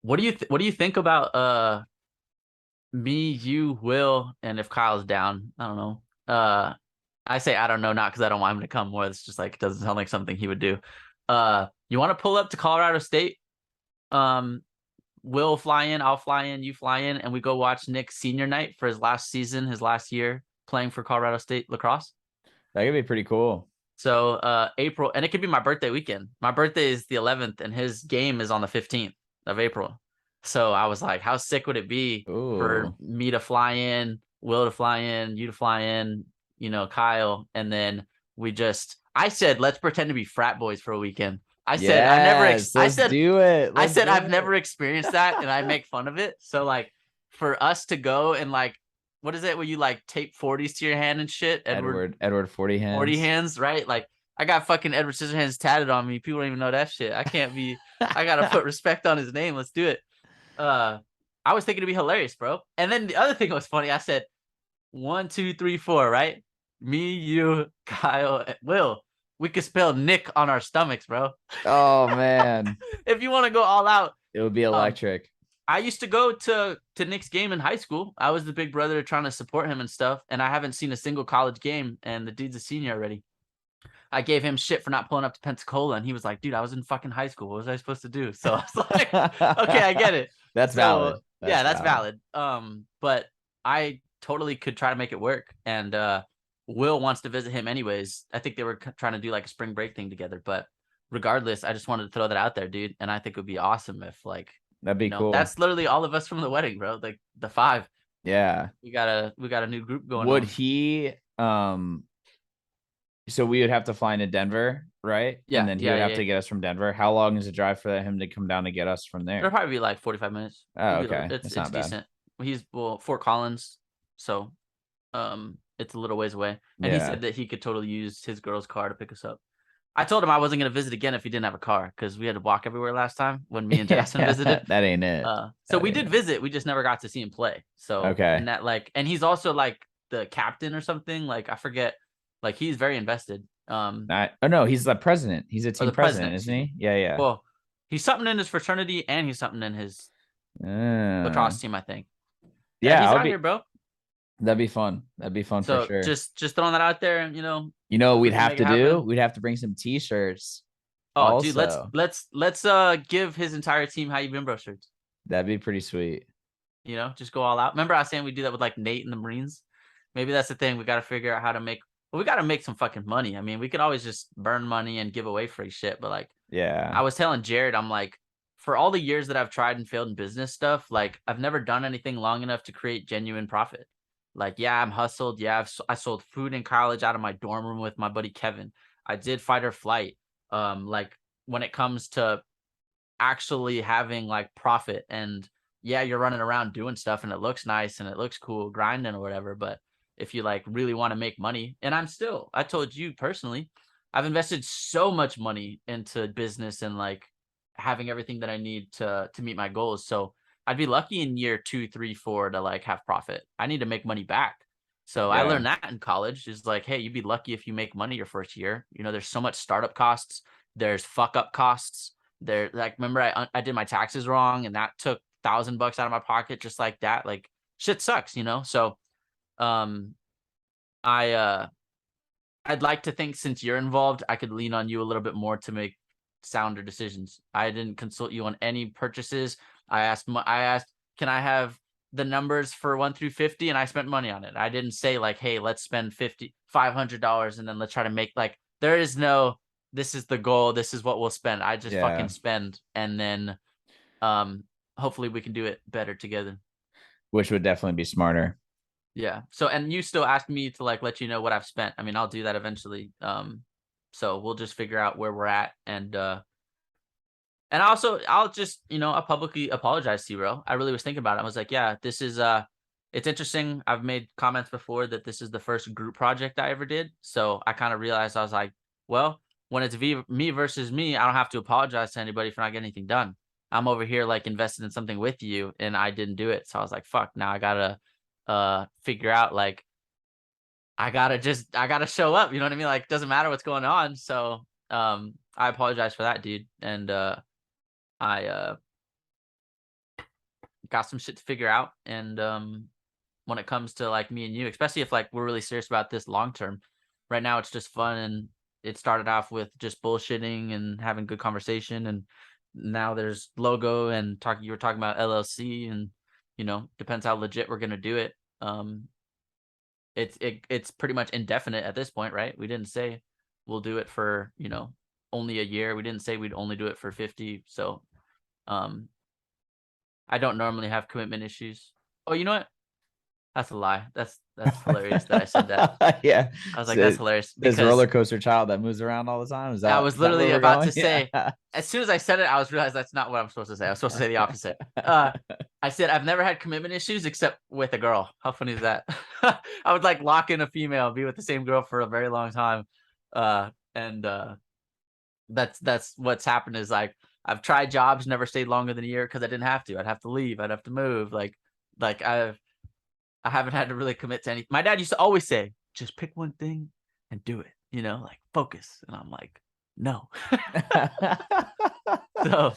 B: what do you think about me, you, Will, and if Kyle's down, I don't know. I say I don't know, not because I don't want him to come more. It's just like it doesn't sound like something he would do. You want to pull up to Colorado State? Um, Will fly in, I'll fly in, you fly in, and we go watch Nick's senior night for his last season, his last year playing for Colorado State lacrosse.
A: That could be pretty cool.
B: So April, and it could be my birthday weekend. My birthday is the 11th, and his game is on the 15th of April. So I was like, how sick would it be for
A: Ooh.
B: me to fly in, Will to fly in, you to fly in, Kyle, and then I said, let's pretend to be frat boys for a weekend.
A: Yes, let's do it.
B: I
A: Let's
B: said
A: do
B: I've
A: it.
B: never experienced that, and I make fun of it. So like, for us to go and like, what is it where you like tape 40s to your hand and shit, Edward?
A: Edward 40
B: 40
A: hands.
B: hands, right? Like I got fucking Edward Scissorhands tatted on me. People don't even know that shit. I gotta put respect on his name. Let's do it. Uh I was thinking it'd be hilarious, bro. And then the other thing was funny. I said 1, 2, 3, 4, right? Me, you, Kyle, Will. We could spell Nick on our stomachs, bro.
A: Oh man,
B: If you want to go all out.
A: it would be
B: Um,
A: electric.
B: I used to go to Nick's game in high school. I was the big brother trying to support him and stuff, and I haven't seen a single college game, and the dude's a senior already. I gave him shit for not pulling up to Pensacola, and he was like, dude, I was in fucking high school. What was I supposed to do? So I was like, okay, I get it.
A: That's
B: So
A: valid.
B: Yeah, that's
A: valid.
B: valid. But I totally could try to make it work. And Will wants to visit him anyways. I think they were trying to do like a spring break thing together. But regardless, I just wanted to throw that out there, dude. And I think it would be awesome if like,
A: That'd be cool.
B: that's literally all of us from the wedding, bro. Like the 5.
A: Yeah.
B: We got a new group going
A: Would
B: on.
A: he so we would have to fly into Denver, right? And
B: Yeah,
A: then he
B: yeah,
A: would have
B: yeah.
A: to get us from Denver. How long is the drive for him to come down to get us from
B: It'll
A: there?
B: probably be like 45 minutes.
A: Oh,
B: It'll be
A: okay.
B: it's
A: That's
B: it's
A: not bad.
B: decent. He's Fort Collins, so it's a little ways away. And he
A: Yeah.
B: said that he could totally use his girl's car to pick us up. I told him I wasn't gonna visit again if he didn't have a car because we had to walk everywhere last time when me and Jackson visited.
A: That ain't it.
B: So
A: That
B: we
A: ain't
B: did
A: it.
B: visit. We just never got to see him play. So
A: Okay.
B: and that like, and he's also like the captain or something. Like I forget. Like he's very invested.
A: Oh no, he's the president. He's a
B: Or
A: team
B: the
A: president,
B: president,
A: isn't
B: excuse me.
A: he? Yeah, yeah.
B: Well, he's something in his fraternity and he's something in his
A: Uh,
B: lacrosse team, I think. Yeah,
A: yeah,
B: he's
A: I would
B: out here,
A: be.
B: bro.
A: That'd be fun. That'd be fun for
B: So
A: sure.
B: just throwing that out there,
A: You know what
B: if we
A: we'd
B: can
A: have
B: make it
A: to do?
B: happen.
A: We'd have to bring some t-shirts
B: Oh, dude, let's
A: also.
B: let's let's give his entire team how you been, bro shirts.
A: That'd be pretty sweet.
B: Just go all out. Remember, I was saying we do that with like Nate and the Marines. Maybe that's the thing. We got to figure out how to make. Well, we got to make some fucking money. I mean, we could always just burn money and give away free shit. But like,
A: Yeah.
B: I was telling Jared, I'm like, for all the years that I've tried and failed in business stuff, like I've never done anything long enough to create genuine profit. Like, yeah, I'm hustled. Yeah, I sold food in college out of my dorm room with my buddy Kevin. I did fight or flight. Like when it comes to actually having like profit and yeah, you're running around doing stuff and it looks nice and it looks cool, grinding or whatever. But if you like really want to make money, and I told you personally, I've invested so much money into business and like having everything that I need to meet my goals. So I'd be lucky in year 2, 3, 4 to like have profit. I need to make money back. So I
A: Yeah.
B: learned that in college is like, hey, you'd be lucky if you make money your first year. There's so much startup costs, there's fuck up costs. There, like, remember I did my taxes wrong and that took $1,000 out of my pocket just like that. Like shit sucks. So um I I'd like to think since you're involved, I could lean on you a little bit more to make sounder decisions. I didn't consult you on any purchases. I asked, can I have the numbers for 1 through 50, and I spent money on it. I didn't say like, hey, let's spend $500 and then let's try to make like, there is no, this is the goal, this is what we'll spend. I just fucking
A: Yeah.
B: spend, and then um hopefully we can do it better together.
A: Which would definitely be smarter.
B: Yeah. So, and you still ask me to like let you know what I've spent. I mean, I'll do that eventually. So we'll just figure out where we're at, and also I'll just I'll publicly apologize to you, bro. I really was thinking about it. I was like, yeah, this is it's interesting. I've made comments before that this is the first group project I ever did. So I kind of realized, I was like, well, when it's me versus me, I don't have to apologize to anybody for not getting anything done. I'm over here like invested in something with you and I didn't do it. So I was like, fuck, now I gotta figure out like I gotta show up, you know what I mean? Like doesn't matter what's going on. So I apologize for that, dude. And I got some shit to figure out. And when it comes to like me and you, especially if like we're really serious about this long term, right now it's just fun, and it started off with just bullshitting and having good conversation, and now there's logo and talking. You were talking about LLC, and depends how legit we're gonna do it. It's pretty much indefinite at this point, right? We didn't say we'll do it for only a year. We didn't say we'd only do it for 50. So um I don't normally have commitment issues. Oh, you know what? That's a lie. That's hilarious that I said that.
A: Yeah.
B: I was like,
A: So
B: that's hilarious
A: this
B: because
A: roller coaster child that moves around all the time. Is
B: I
A: that
B: was
A: is that where
B: literally
A: we're
B: about
A: going?
B: to
A: Yeah.
B: say, as soon as I said it, I was realized that's not what I'm supposed to say. I was supposed to say the opposite. I said I've never had commitment issues except with a girl. How funny is that? I would like lock in a female, be with the same girl for a very long time. And that's what's happened is like I've tried jobs, never stayed longer than a year because I didn't have to. I'd have to leave. I'd have to move. Like I haven't had to really commit to anything. My dad used to always say, just pick one thing and do it, like focus. And I'm like, no. So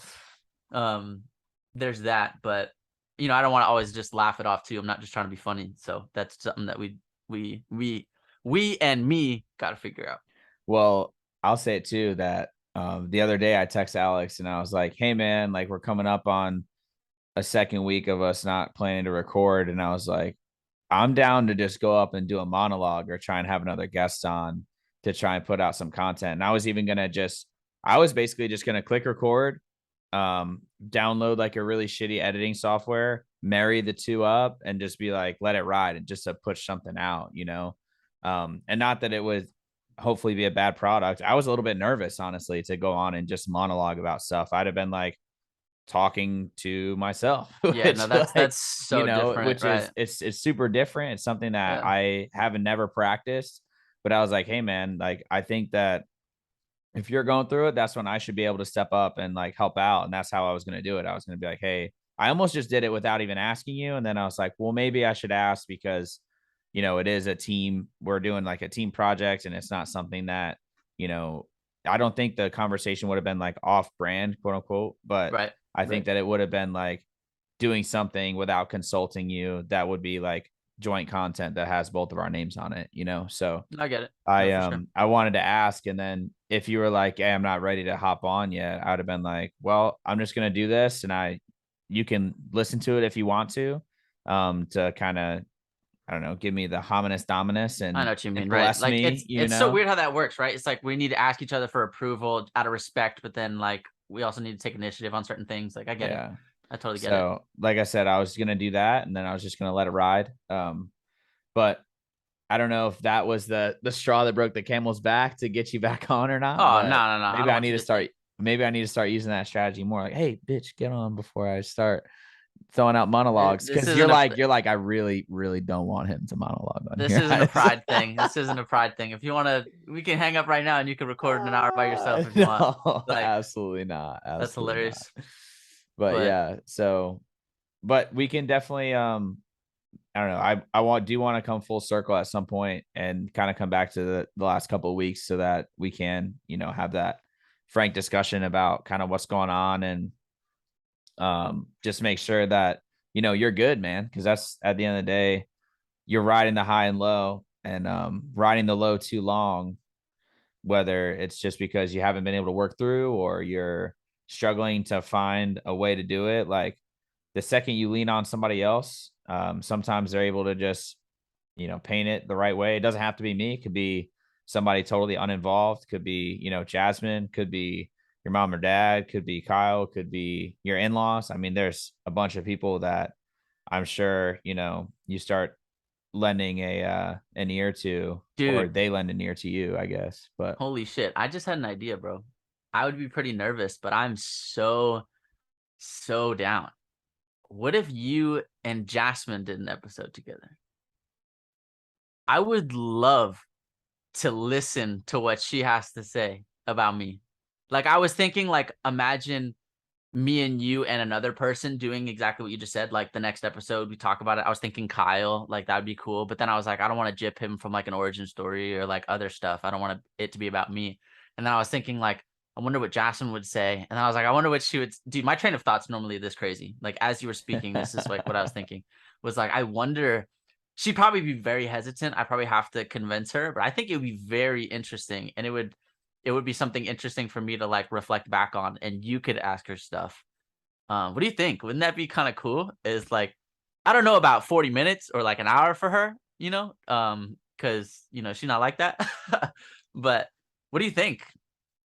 B: there's that. But I don't want to always just laugh it off too. I'm not just trying to be funny. So that's something that we and me gotta figure out.
A: Well, I'll say it too that the other day I texted Alex and I was like, "Hey man, like we're coming up on a second week of us not planning to record, and I was like, I'm down to just go up and do a monologue or try and have another guest on to try and put out some content. And I was even gonna just, I was basically just gonna click record, download like a really shitty editing software, marry the two up, and just be like, let it ride, and just to push something out, and not that it would hopefully be a bad product. I was a little bit nervous, honestly, to go on and just monologue about stuff. I'd have been like talking to myself,
B: Yeah, no,
A: which like,
B: that's so different,
A: which is
B: right?
A: it's super different. It's something that
B: Yeah,
A: I haven't never practiced, but I was like, hey man, like I think that if you're going through it, that's when I should be able to step up and like help out. And that's how I was going to do it. I was going to be like, hey, I almost just did it without even asking you. And then I was like, well, maybe I should ask because, it is a team. We're doing like a team project, and it's not something that, you know, I don't think the conversation would have been like off brand, quote unquote, but
B: right,
A: I think
B: right.
A: that it would have been like doing something without consulting you that would be like joint content that has both of our names on it. So
B: I get it. No,
A: I
B: for sure.
A: I wanted to ask, and then if you were like, "Hey, I'm not ready to hop on yet," I would have been like, "Well, I'm just gonna do this, and you can listen to it if you want to kind of, I don't know, give me the hominis dominus
B: I
A: and
B: know what you mean, right?
A: bless
B: Like
A: me,
B: it's so weird how that works, right? It's like we need to ask each other for approval out of respect, but then like we also need to take initiative on certain things. Like I get it.
A: Yeah.
B: I totally get it.
A: So, like I said, I was gonna do that, and then I was just gonna let it ride. But I don't know if that was the straw that broke the camel's back to get you back on or not,
B: Oh, no,
A: but
B: no, no. I
A: maybe
B: don't
A: I
B: want
A: need
B: you
A: to
B: to think.
A: start maybe I need to start using that strategy more. Like, hey, bitch, get on before I start throwing out monologues.
B: This
A: Cause
B: isn't a
A: you're like, I really, really don't want him to monologue on
B: this
A: here.
B: isn't a pride thing. This isn't a pride thing. If you want to, we can hang up right now and you can record in an hour by yourself if you want.
A: No,
B: Like
A: absolutely not.
B: that's
A: Absolutely not.
B: hilarious.
A: But
B: But
A: yeah, so but we can definitely I don't know. Do want to come full circle at some point and kind of come back to the last couple of weeks so that we can, have that frank discussion about kind of what's going on, and just make sure that, you're good, man. Cause that's at the end of the day, you're riding the high and low, and riding the low too long, whether it's just because you haven't been able to work through or you're struggling to find a way to do it. Like the second you lean on somebody else, sometimes they're able to just, paint it the right way. It doesn't have to be me. It could be somebody totally uninvolved. Could be, Jasmine, could be your mom or dad, could be Kyle, could be your in-laws. I mean, there's a bunch of people that I'm sure, you start lending an ear to, or
B: dude,
A: they lend an ear to you, I guess. But
B: holy shit. I just had an idea, bro. I would be pretty nervous, but I'm so down. What if you and Jasmine did an episode together? I would love to listen to what she has to say about me. Like I was thinking, like imagine me and you and another person doing exactly what you just said. Like the next episode, we talk about it. I was thinking Kyle, like that would be cool. But then I was like, I don't want to jip him from like an origin story or like other stuff. I don't want it to be about me. And then I was thinking, like, I wonder what Jasmine would say. And then I was like, I wonder what she would. Dude, my train of thought's normally this crazy. Like as you were speaking, this is like what I was thinking. Was like, I wonder. She'd probably be very hesitant. I probably have to convince her, but I think it would be very interesting, and it would be something interesting for me to like reflect back on, and you could ask her stuff. What do you think? Wouldn't that be kind of cool? Is like, I don't know about 40 minutes or like an hour for her, because she's not like that. But what do you think?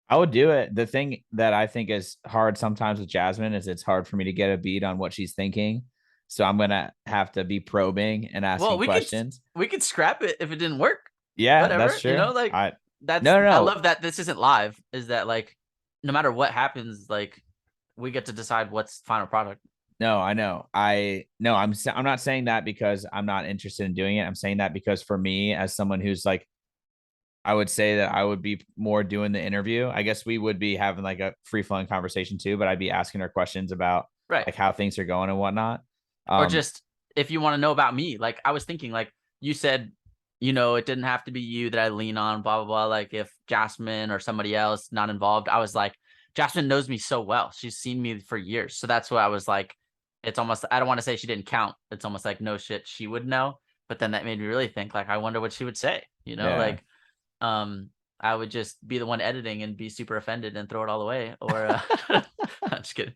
A: I would do it. The thing that I think is hard sometimes with Jasmine is it's hard for me to get a beat on what she's thinking. So I'm gonna have to be probing and
B: Well,
A: asking questions.
B: we could scrap it if it didn't work.
A: Yeah, that's
B: Whatever,
A: true.
B: like
A: I
B: that's
A: no no
B: I
A: no
B: love that this isn't live. Is that like no matter what happens, like we get to decide what's final product.
A: no, I know. I no, I'm not saying that because I'm not interested in doing it. I'm saying that because for me, as someone who's like, I would say that I would be more doing the interview. I guess we would be having like a free flowing conversation too, but I'd be asking her questions about
B: Right.
A: like how things are going and whatnot.
B: Or
A: Um,
B: just if you want to know about me, like I was thinking, like you said, it didn't have to be you that I lean on, blah blah blah. Like if Jasmine or somebody else not involved, I was like, Jasmine knows me so well. She's seen me for years, so that's why I was like, it's almost I don't want to say she didn't count. It's almost like no shit, she would know. But then that made me really think, like, I wonder what she would say.
A: yeah.
B: Like, um, I would just be the one editing and be super offended and throw it all away. Or I'm just kidding.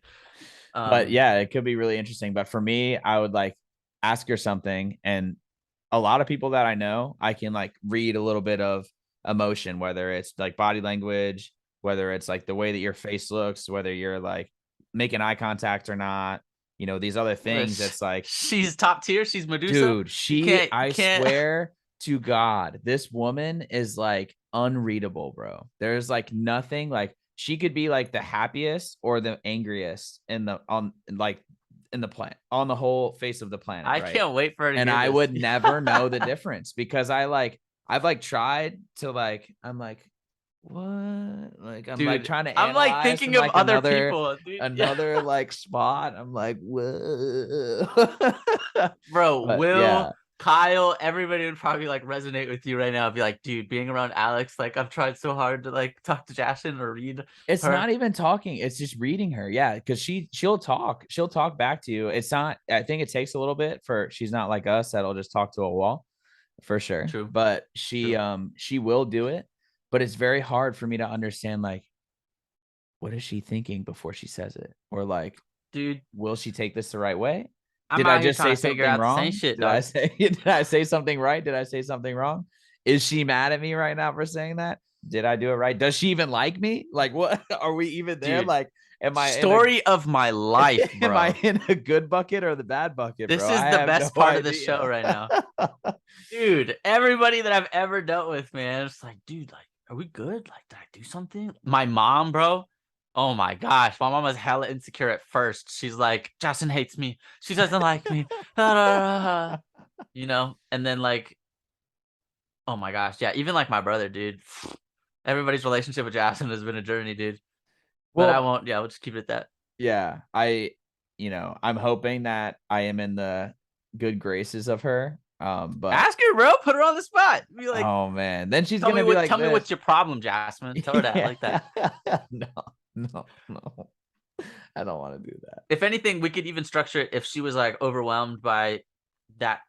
A: But yeah, it could be really interesting. But for me, I would like ask her something, and a lot of people that I know, I can like read a little bit of emotion, whether it's like body language, whether it's like the way that your face looks, whether you're like making eye contact or not, these other things. It's like,
B: she's top tier. She's Medusa.
A: dude,
B: You
A: I
B: can't.
A: swear to God, this woman is like unreadable, bro. There's like nothing, like she could be like the happiest or the angriest in the planet, on the whole face of the planet,
B: I
A: right?
B: can't wait for her to
A: And
B: hear
A: I
B: this.
A: would never know the difference because I've like tried to like, I'm like, what? Like I'm like
B: Dude,
A: trying to
B: I'm like
A: analyze from
B: thinking of
A: like
B: other people, dude. Yeah.
A: another like spot. I'm like, whoa.
B: Bro,
A: But
B: Will,
A: yeah,
B: Kyle, everybody would probably like resonate with you right now. Be like, dude, being around Alex, like I've tried so hard to like talk to Jackson or read
A: it's
B: her.
A: not even talking, it's just reading her. Yeah, because she'll talk back to you. It's not, I think it takes a little bit for, she's not like us that'll just talk to a wall, for sure.
B: True.
A: But
B: True.
A: she will do it. But it's very hard for me to understand, like, what is she thinking before she says it? Or like,
B: Dude,
A: will she take this the right way?
B: I'm
A: Did I
B: out here
A: just
B: trying
A: say
B: to figure
A: something
B: out the same
A: wrong?
B: shit,
A: Did I
B: dog.
A: say did I say something right? Did I say something wrong? Is she mad at me right now for saying that? Did I do it right? Does she even like me? Like, what are we even there?
B: Dude,
A: Like, am I in a
B: story of my life,
A: am I
B: bro.
A: in a good bucket or the bad bucket,
B: This
A: bro? I
B: is the
A: have no
B: best part of the show
A: idea.
B: right now. Dude, everybody that I've ever dealt with, man, it's like, dude, like, are we good? Like, did I do something? My mom, bro. Oh my gosh, my mom was hella insecure at first. She's like, Justin hates me. She doesn't like me. And then like, oh my gosh, yeah, even like my brother, dude. Everybody's relationship with Justin has been a journey, dude. But I
A: Well,
B: won't. Yeah, we'll just keep it at that.
A: yeah, I'm hoping that I am in the good graces of her. But
B: Ask her, bro. Put her on the spot. Be like,
A: oh man, then she's
B: tell me
A: gonna be
B: what.
A: like
B: Tell me
A: this.
B: what's your problem, Jasmine. Tell her that
A: Yeah.
B: like that.
A: No, no. I don't want to do that.
B: If anything, we could even structure it if she was like overwhelmed by that.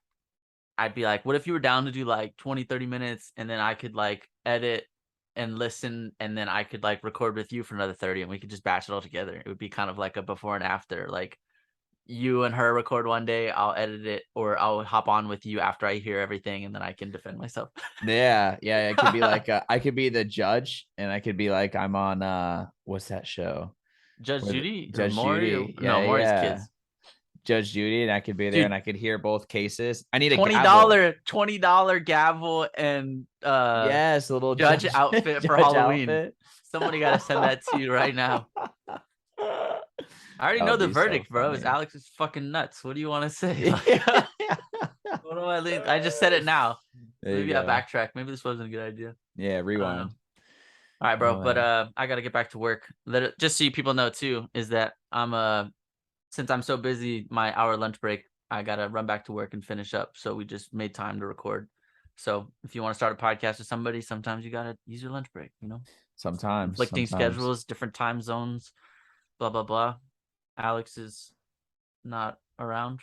B: I'd be like, what if you were down to do like 20, 30 minutes and then I could like edit and listen and then I could like record with you for another 30 and we could just batch it all together. It would be kind of like a before and after. Like you and her record one day, I'll edit it or I'll hop on with you after I hear everything and then I can defend myself.
A: Yeah, yeah. It could be like I could be the judge, and I could be like I'm on what's that show?
B: Judge Judy or
A: Judge
B: Maury or
A: Judy.
B: no,
A: Yeah,
B: Maury's
A: yeah.
B: kids.
A: Judge Judy, and I could be there, and
B: Dude,
A: I could hear both cases. I need a
B: $20
A: gavel.
B: $20 gavel and
A: Yes, a little
B: judge
A: judge
B: outfit for
A: judge
B: Halloween.
A: outfit.
B: Somebody got to send that to you right now. I already
A: That
B: know
A: would
B: the
A: be so
B: verdict, bro. Is
A: funny.
B: Alex is fucking nuts. What do you want to say? Like, what do I lean? I just said it now.
A: There you
B: Maybe I
A: go.
B: backtrack. Maybe this wasn't a good idea.
A: Yeah,
B: I don't know.
A: rewind.
B: All right, bro.
A: Oh
B: But
A: man.
B: I gotta get back to work. Just so you people know too, is that I'm since I'm so busy, my hour lunch break, I gotta run back to work and finish up. So we just made time to record. So if you want to start a podcast with somebody, sometimes you gotta use your lunch break. Conflicting
A: Sometimes.
B: schedules, different time zones, blah blah blah. Alex is not around,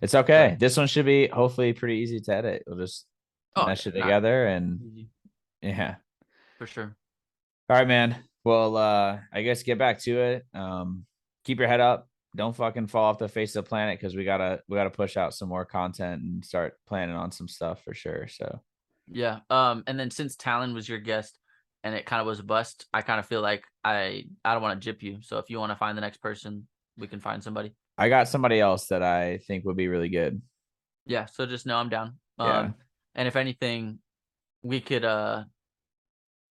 A: It's
B: but
A: okay. This one should be hopefully pretty easy to edit. We'll just
B: oh
A: mesh
B: yeah,
A: it
B: not
A: together and
B: easy
A: yeah.
B: for sure.
A: All right, man. Well, I guess get back to it. Keep your head up. Don't fucking fall off the face of the planet because we gotta push out some more content and start planning on some stuff for sure. So
B: Yeah. And then since Talon was your guest and it kind of was a bust, I kind of feel like I don't want to jip you. So if you want to find the next person, we can find somebody.
A: I got somebody else that I think would be really good.
B: Yeah. So just know I'm down.
A: Yeah.
B: And if anything, we could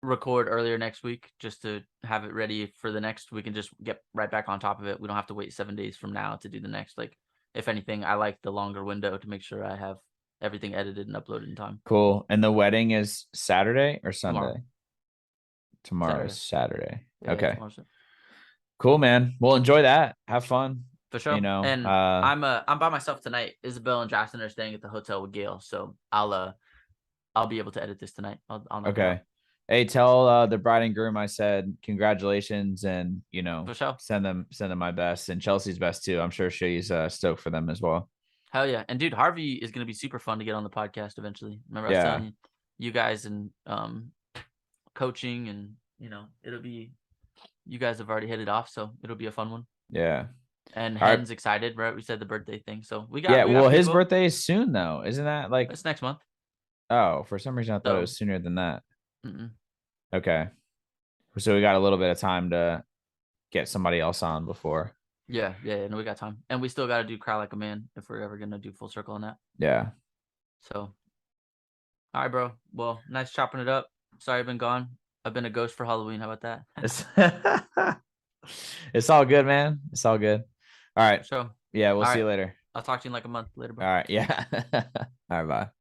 B: record earlier next week just to have it ready for the next. We can just get right back on top of it. We don't have to wait 7 days from now to do the next. Like, if anything, I like the longer window to make sure I have everything edited and uploaded in time.
A: Cool. And the wedding is Saturday or
B: Tomorrow.
A: Sunday? Tomorrow is
B: Saturday.
A: Saturday.
B: Yeah,
A: Okay.
B: tomorrow's
A: Cool, man. Well, enjoy that. Have fun.
B: for sure. And
A: Uh,
B: I'm by myself tonight. Isabel and Jackson are staying at the hotel with Gail, so I'll be able to edit this tonight. I'll knock it out.
A: okay. Hey, tell the bride and groom I said congratulations, and
B: For sure.
A: send them my best and Chelsey's best too. I'm sure she's stoked for them as well.
B: Hell yeah. And dude, Harvey is gonna be super fun to get on the podcast eventually. Remember I was
A: Yeah.
B: telling you guys and coaching and it'll be, you guys have already hit it off, so it'll be a fun one.
A: Yeah.
B: And
A: All right.
B: Hen's excited, right? We said the birthday thing, so
A: Yeah.
B: we got
A: Well, his
B: people.
A: birthday is soon though, isn't that like?
B: It's next month.
A: Oh, for some reason I thought it
B: So,
A: was sooner than that.
B: mm-mm.
A: Okay. So we got a little bit of time to get somebody else on before.
B: Yeah, no, we got time, and we still got to do Cry Like a Man if we're ever gonna do full circle on that.
A: Yeah.
B: So, all right, bro. Well, nice chopping it up. Sorry I've been gone. I've been a ghost for Halloween. How about that?
A: It's, it's all good, man. It's all good. All right.
B: For sure.
A: Yeah, we'll
B: All
A: see
B: right.
A: you later.
B: I'll talk to you in like a month later, bro.
A: All right. Yeah. All right, bye.